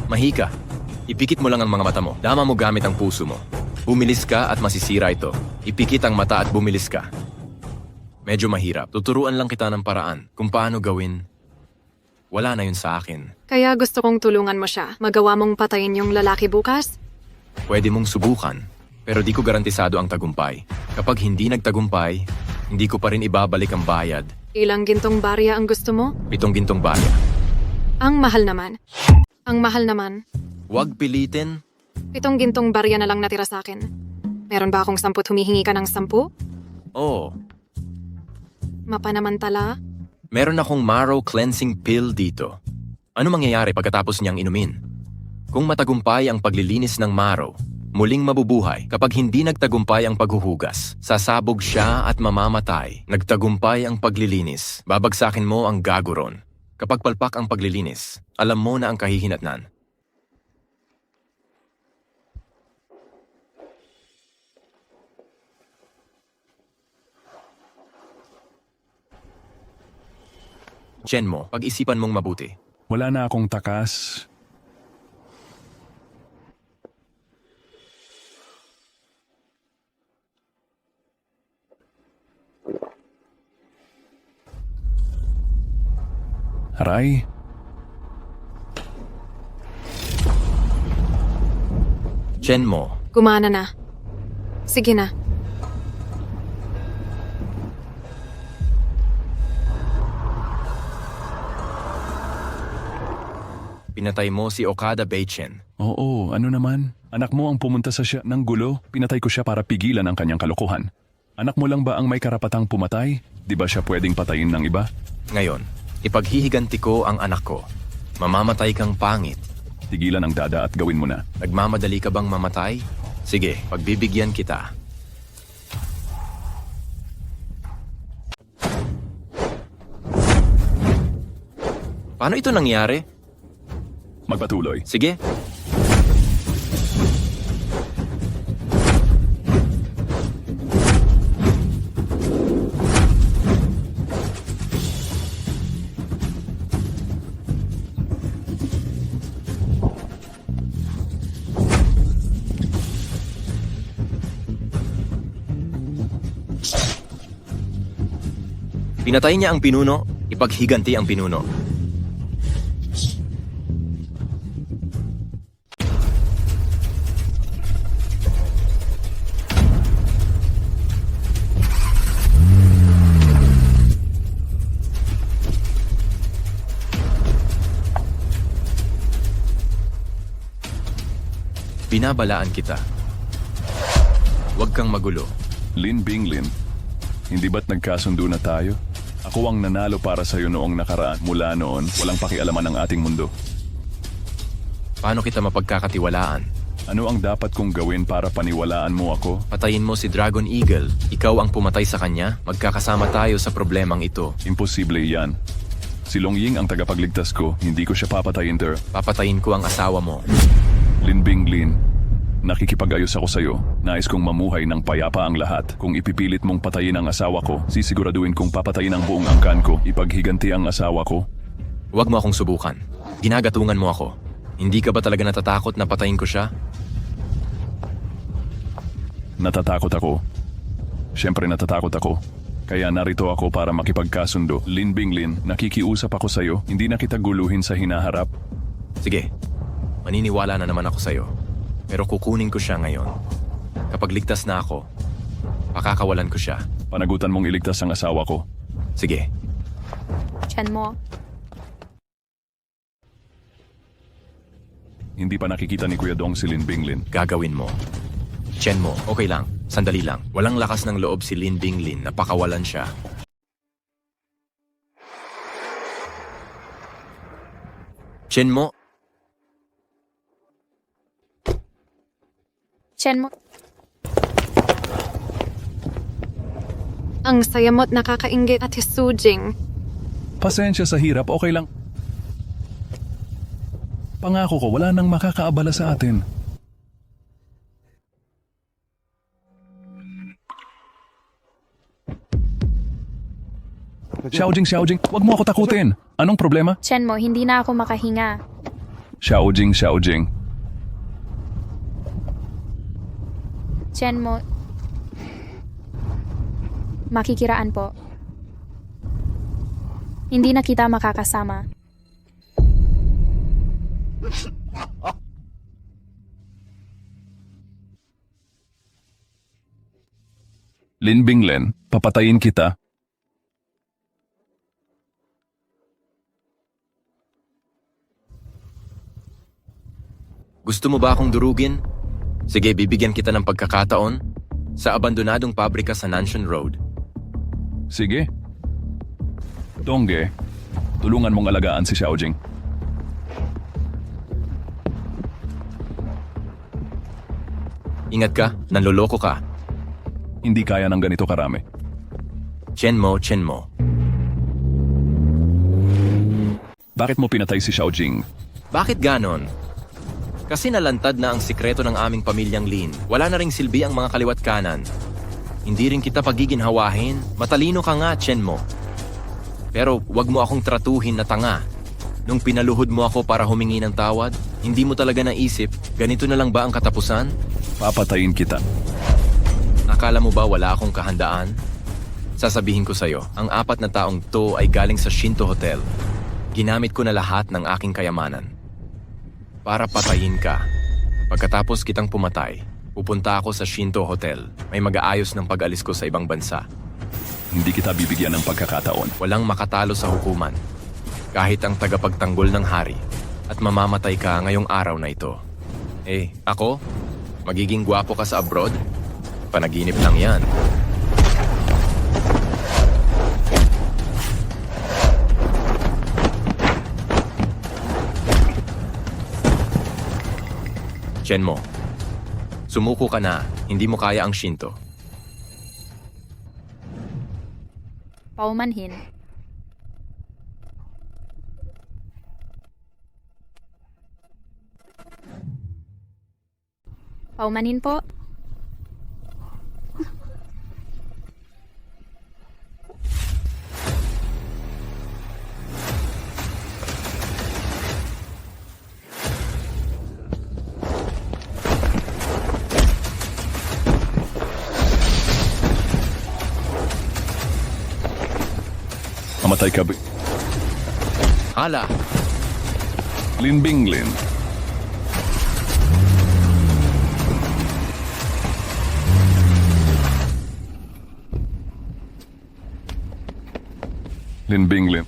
Speaker 1: Mahika. Ipikit mo lang ang mga mata mo. Dama mo gamit ang puso mo. Bumilis ka at masisira ito. Ipikit ang mata at bumilis ka. Medyo mahirap. Tuturuan lang kita ng paraan kung paano gawin. Wala na yun sa akin.
Speaker 4: Kaya gusto kong tulungan mo siya. Magawa mong patayin yung lalaki bukas?
Speaker 1: Pwede mong subukan, pero di ko garantisado ang tagumpay. Kapag hindi nagtagumpay, hindi ko pa rin ibabalik ang bayad.
Speaker 4: Ilang gintong barya ang gusto mo?
Speaker 1: 7 gintong barya.
Speaker 4: Ang mahal naman. Ang mahal naman.
Speaker 1: Huwag pilitin.
Speaker 4: 7 gintong barya na lang natira sa akin. Meron ba akong 10 humihingi ka ng 10?
Speaker 1: Oo,
Speaker 4: Mapanamantala?
Speaker 1: meron akong marrow cleansing pill dito. Ano mangyayari pagkatapos niyang inumin? Kung matagumpay ang paglilinis ng marrow, muling mabubuhay. Kapag hindi nagtagumpay ang paghuhugas, sasabog siya at mamamatay. Nagtagumpay ang paglilinis, babagsakin mo ang gaguron. Kapag palpak ang paglilinis, alam mo na ang kahihinatnan. Chen mo, pag-isipan mong mabuti.
Speaker 2: Wala na akong takas. Aray,
Speaker 1: Chen mo,
Speaker 4: Gumana na. Sige na.
Speaker 1: Pinatay mo si Okada Beichen.
Speaker 2: Oo, ano naman? Anak mo ang pumunta sa siya ng gulo. Pinatay ko siya para pigilan ang kanyang kalokohan. Anak mo lang ba ang may karapatang pumatay? Di ba siya pwedeng patayin ng iba?
Speaker 1: Ngayon, ipaghihiganti ko ang anak ko. Mamamatay kang pangit.
Speaker 2: Tigilan ang dada at gawin mo na.
Speaker 1: Nagmamadali ka bang mamatay? Sige, pagbibigyan kita. Paano ito nangyari?
Speaker 2: Magpatuloy.
Speaker 1: Sige. Pinatay niya ang pinuno, ipaghiganti ang pinuno. Binabalaan kita. Huwag kang magulo.
Speaker 2: Lin Binglin, hindi ba't nagkasundo na tayo? Ako ang nanalo para sa'yo noong nakaraan. Mula noon, walang pakialaman ang ating mundo.
Speaker 1: Paano kita mapagkakatiwalaan?
Speaker 2: Ano ang dapat kong gawin para paniwalaan mo ako?
Speaker 1: Patayin mo si Dragon Eagle. Ikaw ang pumatay sa kanya. Magkakasama tayo sa problemang ito.
Speaker 2: Imposible yan. Si Long Ying ang tagapagligtas ko. Hindi ko siya papatayin, Ter.
Speaker 1: Papatayin ko ang asawa mo.
Speaker 2: Lin Binglin, nakikipag-ayos ako sa'yo. Nais kong mamuhay ng payapa ang lahat. Kung ipipilit mong patayin ang asawa ko, sisiguraduhin kong papatayin ang buong angkan ko. Ipaghiganti ang asawa ko.
Speaker 1: Huwag mo akong subukan. Ginagatungan mo ako. Hindi ka ba talaga natatakot na patayin ko siya?
Speaker 2: Natatakot ako. Siyempre natatakot ako. Kaya narito ako para makipagkasundo. Lin Binglin, nakikiusap ako sa'yo. Hindi na kita guluhin sa hinaharap.
Speaker 1: Sige, maniniwala na naman ako sa'yo. Pero kukunin ko siya ngayon. Kapag ligtas na ako, pakakawalan ko siya.
Speaker 2: Panagutan mong iligtas ang asawa ko.
Speaker 1: Sige,
Speaker 3: Tiyan mo.
Speaker 2: Hindi pa nakikita ni Kuya Dong si Lin Binglin.
Speaker 1: gagawin mo. Chen mo, okay lang. Sandali lang. Walang lakas ng loob si Lin Binglin na pakawalan siya. Chen mo,
Speaker 3: Tiyan mo.
Speaker 4: Ang saya mo't nakakainggit at Sujing.
Speaker 2: Pasensya sa hirap, okay lang. Pangako ko, wala nang makakaabala sa atin. Xiaojing, wag mo ako takutin. Anong problema?
Speaker 3: Tiyan mo, hindi na ako makahinga.
Speaker 2: Xiaojing.
Speaker 3: Tiyan mo. Makikiraan po. Hindi na kita makakasama.
Speaker 2: Lin Binglin, papatayin kita.
Speaker 1: gusto mo ba akong durugin? Sige, bibigyan kita ng pagkakataon sa abandonadong pabrika sa Nanshan Road.
Speaker 2: Sige. Dongge, tulungan mong alagaan si Xiaojing.
Speaker 1: Ingat ka, nanloloko ka.
Speaker 2: Hindi kaya ng ganito karami.
Speaker 1: Chen mo.
Speaker 2: Bakit mo pinatay si Xiaojing?
Speaker 1: Bakit ganon? Kasi nalantad na ang sikreto ng aming pamilyang Lin. Wala na ring silbi ang mga kaliwat kanan. Hindi rin kita pagiginhawahin. Matalino ka nga, Chen mo. Pero wag mo akong tratuhin na tanga. Nung pinaluhod mo ako para humingi ng tawad, hindi mo talaga naisip, ganito na lang ba ang katapusan?
Speaker 2: Papatayin kita.
Speaker 1: Akala mo ba wala akong kahandaan? Sasabihin ko sa'yo, ang 4 na taong to ay galing sa Shinto Hotel. Ginamit ko na lahat ng aking kayamanan. Para patayin ka. Pagkatapos kitang pumatay, pupunta ako sa Shinto Hotel. May mag-aayos ng pag-alis ko sa ibang bansa.
Speaker 2: Hindi kita bibigyan ng pagkakataon.
Speaker 1: Walang makatalo sa hukuman. Kahit ang tagapagtanggol ng hari. at mamamatay ka ngayong araw na ito. Eh, ako? Magiging gwapo ka sa abroad? Panaginip lang yan. Chenmo, sumuko ka na. Hindi mo kaya ang Shinto.
Speaker 3: Paumanhin. Paumanhin po.
Speaker 2: Mamatay ka,
Speaker 1: Hala!
Speaker 2: Lin Binglin. Lin Binglin.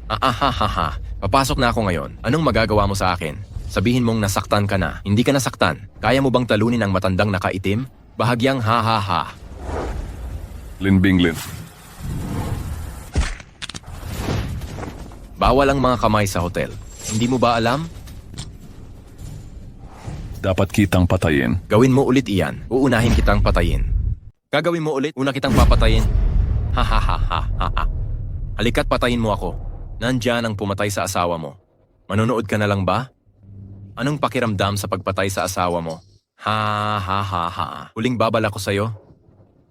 Speaker 1: Ahahaha. Papasok na ako ngayon. Anong magagawa mo sa akin? Sabihin mong nasaktan ka na. Hindi ka nasaktan. Kaya mo bang talunin ang matandang nakaitim? Bahagyang ha-ha-ha.
Speaker 2: Lin Binglin.
Speaker 1: Bawal ang mga kamay sa hotel. Hindi mo ba alam?
Speaker 2: Dapat kitang patayin.
Speaker 1: Gawin mo ulit iyan. Uunahin kitang patayin. Gagawin mo ulit, una kitang papatayin. Ha ha ha ha ha ha. Halika't patayin mo ako. Nandyan ang pumatay sa asawa mo. Manonood ka na lang ba? Anong pakiramdam sa pagpatay sa asawa mo? Ha ha ha ha. Huling babala ko sa'yo.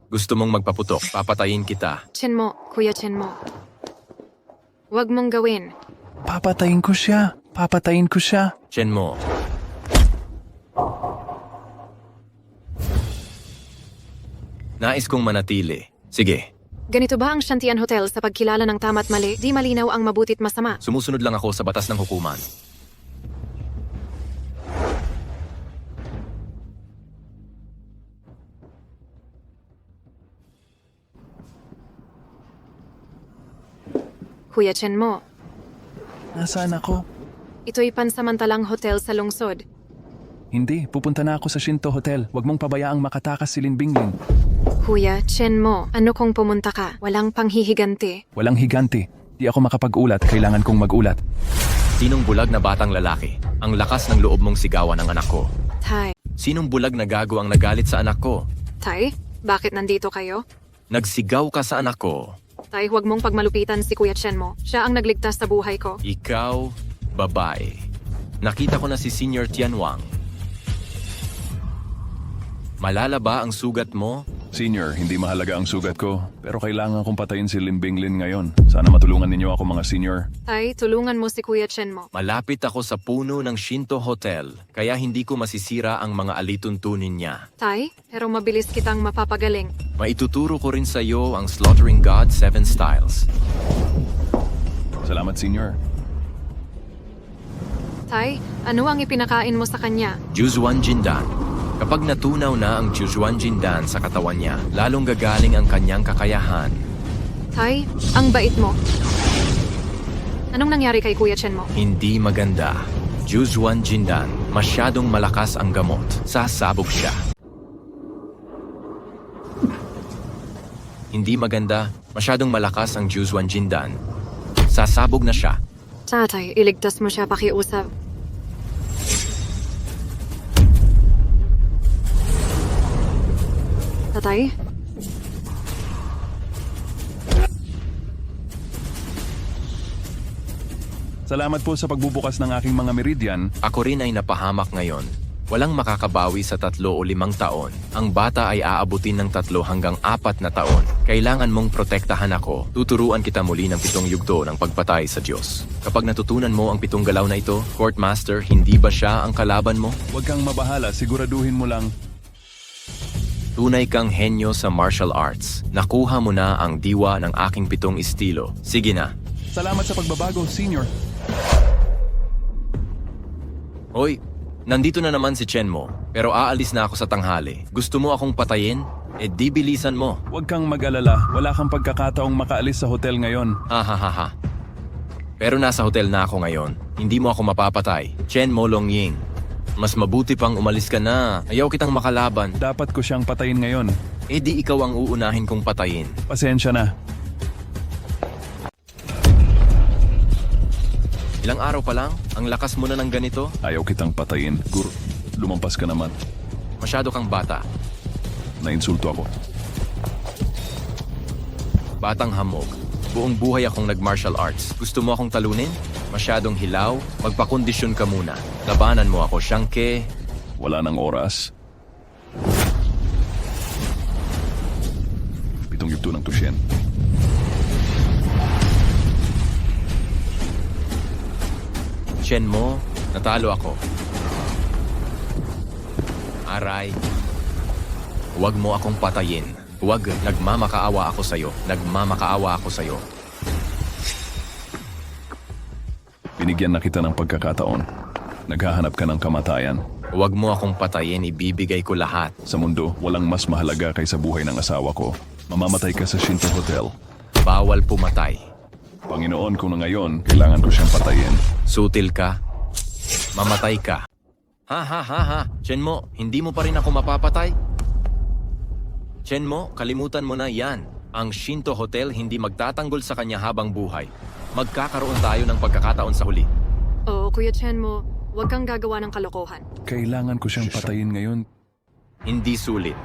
Speaker 1: Gusto mong magpaputok, papatayin kita.
Speaker 4: Chenmo, Kuya Chenmo. Huwag mong gawin.
Speaker 2: Papatayin ko siya. Papatayin ko siya.
Speaker 1: Chenmo. Nais kong manatili. Sige,
Speaker 4: Ganito ba ang Shantian Hotel sa pagkilala ng tama't mali? Di malinaw ang mabuti't masama.
Speaker 1: sumusunod lang ako sa batas ng hukuman.
Speaker 4: Kuya Chenmo,
Speaker 2: Nasaan ako?
Speaker 4: ito'y pansamantalang hotel sa lungsod.
Speaker 2: Hindi, pupunta na ako sa Shinto Hotel. Huwag mong pabayaang makatakas si Lin Binglin.
Speaker 4: Kuya Chenmo, ano kung pumunta ka? Walang panghihiganti.
Speaker 2: Walang higanti. Di ako makapag-ulat. Kailangan kong mag-ulat.
Speaker 1: Sinong bulag na batang lalaki? Ang lakas ng loob mong sigawan ang anak ko.
Speaker 4: Tay,
Speaker 1: Sinong bulag na gago ang nagalit sa anak ko?
Speaker 4: Tay, bakit nandito kayo?
Speaker 1: Nagsigaw ka sa anak ko.
Speaker 4: Tay, huwag mong pagmalupitan si Kuya Chenmo. Siya ang nagligtas sa buhay ko.
Speaker 1: Ikaw, babae. Nakita ko na si Senior Tianwang. Malala ba ang sugat mo?
Speaker 2: Senior, hindi mahalaga ang sugat ko. Pero kailangan kong patayin si Lin Binglin ngayon. Sana matulungan ninyo ako mga senior.
Speaker 4: Tay, tulungan mo si Kuya Chenmo.
Speaker 1: Malapit ako sa puno ng Shinto Hotel, kaya hindi ko masisira ang mga alituntunin niya.
Speaker 4: Tay, pero mabilis kitang mapapagaling.
Speaker 1: Maituturo ko rin sa iyo ang Slaughtering God 7 Styles.
Speaker 2: Salamat, senior.
Speaker 4: Tay, ano ang ipinakain mo sa kanya?
Speaker 1: Juzuan Jindan. Kapag natunaw na ang Juzuan Jindan sa katawan niya, lalong gagaling ang kanyang kakayahan.
Speaker 4: Tay, ang bait mo. Anong nangyari kay Kuya Chenmo?
Speaker 1: Hindi maganda. Juzuan Jindan, masyadong malakas ang gamot. Sasabog siya. Hindi maganda. Masyadong malakas ang Juzuan Jindan. Sasabog na siya.
Speaker 4: Tatay, iligtas mo siya pakiusap. Tatay?
Speaker 2: Salamat po sa pagbubukas ng aking mga meridian.
Speaker 1: Ako rin ay napahamak ngayon. Walang makakabawi sa 3 o 5 taon. Ang bata ay aabutin ng 3 hanggang 4 na taon. Kailangan mong protektahan ako. Tuturuan kita muli ng 7 yugto ng pagpatay sa Diyos. Kapag natutunan mo ang 7 galaw na ito, Courtmaster, hindi ba siya ang kalaban mo?
Speaker 2: Huwag kang mabahala. Siguraduhin mo lang.
Speaker 1: Tunay kang henyo sa martial arts. Nakuha mo na ang diwa ng aking 7 estilo. Sige na.
Speaker 2: Salamat sa pagbabago, senior.
Speaker 1: Hoy, nandito na naman si Chenmo. Pero aalis na ako sa tanghali. Gusto mo akong patayin? Eh di bilisan mo.
Speaker 2: Huwag kang mag-alala. Wala kang pagkakataong makaalis sa hotel ngayon.
Speaker 1: Ha ha ha ha. Pero nasa hotel na ako ngayon. Hindi mo ako mapapatay. Chen Mo Longying. Mas mabuti pang umalis ka na. Ayaw kitang makalaban.
Speaker 2: Dapat ko siyang patayin ngayon.
Speaker 1: Eh di ikaw ang uunahin kong patayin.
Speaker 2: Pasensya na.
Speaker 1: Ilang araw pa lang? Ang lakas mo na ng ganito?
Speaker 2: Ayaw kitang patayin. Lumampas ka naman.
Speaker 1: Masyado kang bata.
Speaker 2: Nainsulto ako.
Speaker 1: Batang hamog. Buong buhay akong nag-martial arts. Gusto mo akong talunin? Masyadong hilaw? Magpakondisyon ka muna. Labanan mo ako, Shanke.
Speaker 2: Wala nang oras. Pitong yugto ng Tushen.
Speaker 1: Chen mo, natalo ako. Aray. Huwag mo akong patayin. Huwag, nagmamakaawa ako sa'yo. Nagmamakaawa ako sa'yo.
Speaker 2: Binigyan na kita ng pagkakataon. Naghahanap ka ng kamatayan.
Speaker 1: Huwag mo akong patayin, ibibigay ko lahat.
Speaker 2: Sa mundo, walang mas mahalaga kaysa buhay ng asawa ko. Mamamatay ka sa Shinto Hotel.
Speaker 1: Bawal pumatay.
Speaker 2: Panginoon ko na ngayon, kailangan ko siyang patayin.
Speaker 1: Sutil ka. Mamatay ka. Ha ha ha ha. Chen mo, hindi mo pa rin ako mapapatay? Chen mo, kalimutan mo na yan. Ang Shinto Hotel hindi magtatanggol sa kanya habang buhay. Magkakaroon tayo ng pagkakataon sa huli.
Speaker 4: Oo, Kuya Chen mo, huwag kang gagawa ng kalokohan.
Speaker 2: Kailangan ko siyang patayin ngayon.
Speaker 1: Hindi sulit.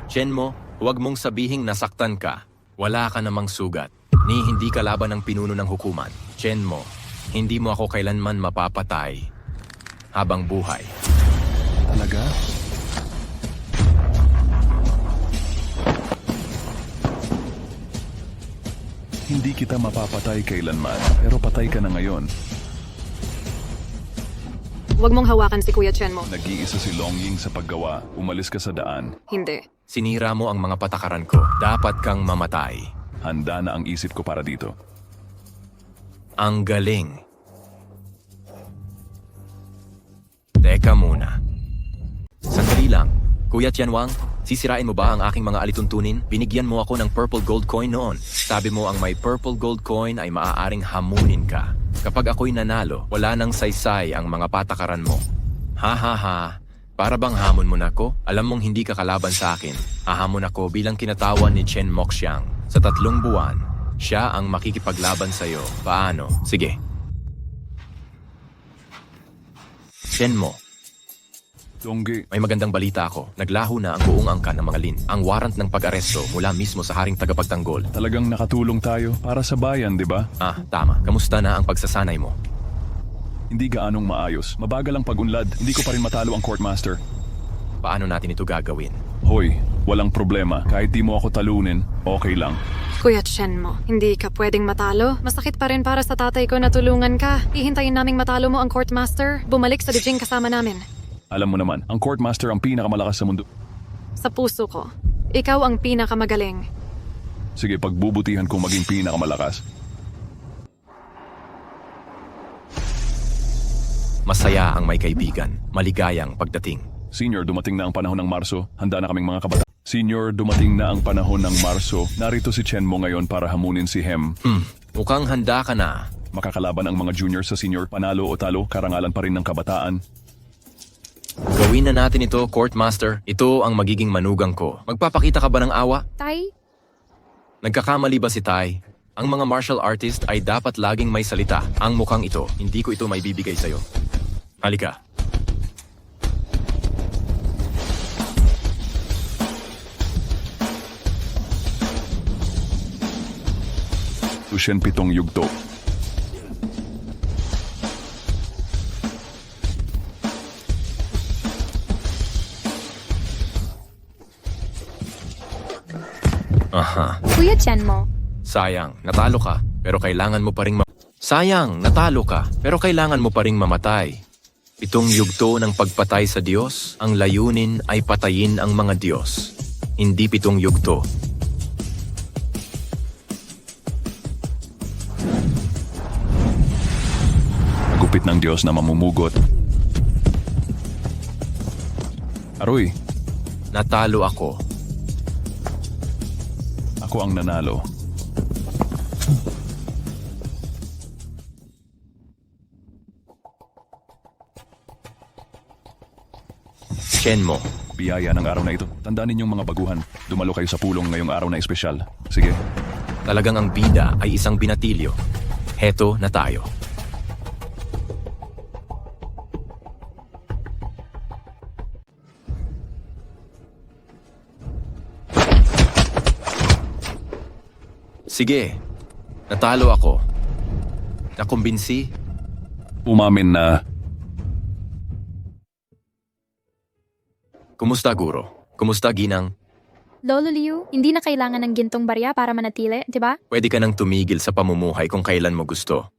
Speaker 1: Chen mo, huwag mong sabihing nasaktan ka. Wala ka namang sugat. Ni hindi ka laban ng pinuno ng hukuman. Chen mo, hindi mo ako kailanman mapapatay habang buhay.
Speaker 2: Talaga? Hindi kita mapapatay kailanman, pero patay ka na ngayon.
Speaker 4: Huwag mong hawakan si Kuya Chen mo.
Speaker 2: Nag-iisa si Longying sa paggawa. Umalis ka sa daan.
Speaker 4: Hindi.
Speaker 1: Sinira mo ang mga patakaran ko. Dapat kang mamatay.
Speaker 2: Handa na ang isip ko para dito.
Speaker 1: Ang galing. Teka muna. Sandali lang. Kuya Tianwang, sisirain mo ba ang aking mga alituntunin? Binigyan mo ako ng purple gold coin noon. Sabi mo ang may purple gold coin ay maaaring hamunin ka. Kapag ako'y nanalo, wala nang saysay ang mga patakaran mo. Ha ha ha. Para bang hamon mo na ko? Alam mong hindi ka kalaban sa akin. Hahamon ako bilang kinatawan ni Chen Moxiang. Sa 3 buwan, siya ang makikipaglaban sa'yo. Paano? Sige. Chen Mo,
Speaker 2: Dongge,
Speaker 1: may magandang balita ako. Naglaho na ang buong angkan ng mga Lin. Ang warrant ng pag-aresto mula mismo sa haring tagapagtanggol.
Speaker 2: talagang nakatulong tayo para sa bayan, di ba?
Speaker 1: Ah, tama. Kamusta na ang pagsasanay mo?
Speaker 2: Hindi gaanong maayos. Mabagal ang pag-unlad. Hindi ko pa rin matalo ang courtmaster.
Speaker 1: Paano natin ito gagawin?
Speaker 2: Hoy, walang problema. Kahit di mo ako talunin, okay lang.
Speaker 4: Kuya Chen mo, hindi ka pwedeng matalo. Masakit pa rin para sa tatay ko na tulungan ka. Hihintayin naming matalo mo ang courtmaster. Bumalik sa Beijing kasama namin.
Speaker 2: Alam mo naman, ang courtmaster ang pinakamalakas sa mundo.
Speaker 4: Sa puso ko, ikaw ang pinakamagaling.
Speaker 2: Sige, pagbubutihan kong maging pinakamalakas.
Speaker 1: Masaya ang may kaibigan. Maligayang pagdating.
Speaker 2: Senior, dumating na ang panahon ng Marso. Handa na kaming mga kabataan. Senior, dumating na ang panahon ng Marso. Narito si Chen mo ngayon para hamunin si Hem.
Speaker 1: Mukhang handa ka na.
Speaker 2: Makakalaban ang mga junior sa senior. Panalo o talo, karangalan pa rin ng kabataan.
Speaker 1: Gawin na natin ito, Courtmaster. Ito ang magiging manugang ko. Magpapakita ka ba ng awa?
Speaker 3: Tay,
Speaker 1: Nagkakamali ba si Tai? Ang mga martial artist ay dapat laging may salita. Ang mukhang ito, hindi ko ito may bibigay sa'yo. Halika.
Speaker 2: Tushen 7 yugto.
Speaker 1: Aha.
Speaker 3: Kuya Chen mo,
Speaker 1: Sayang, natalo ka, pero kailangan mo pa ring Sayang, natalo ka, pero kailangan mo pa ring mamatay. 7 yugto ng pagpatay sa Diyos, ang layunin ay patayin ang mga Diyos. Hindi 7 yugto.
Speaker 2: Gupit ng Diyos na mamumugot. Aroy,
Speaker 1: Natalo ako.
Speaker 2: ako ang nanalo.
Speaker 1: Chen mo.
Speaker 2: Biyaya ng araw na ito. Tandaan ninyong mga baguhan. Dumalo kayo sa pulong ngayong araw na espesyal. Sige.
Speaker 1: Talagang ang bida ay isang binatilyo. Heto na tayo. Sige, natalo ako. Nakumbinsi.
Speaker 2: Umamin na
Speaker 1: Kumusta, Guro? Kumusta, Ginang?
Speaker 3: Lolo Liu, hindi na kailangan ng gintong barya para manatili, di ba?
Speaker 1: Pwede ka nang tumigil sa pamumuhay kung kailan mo gusto.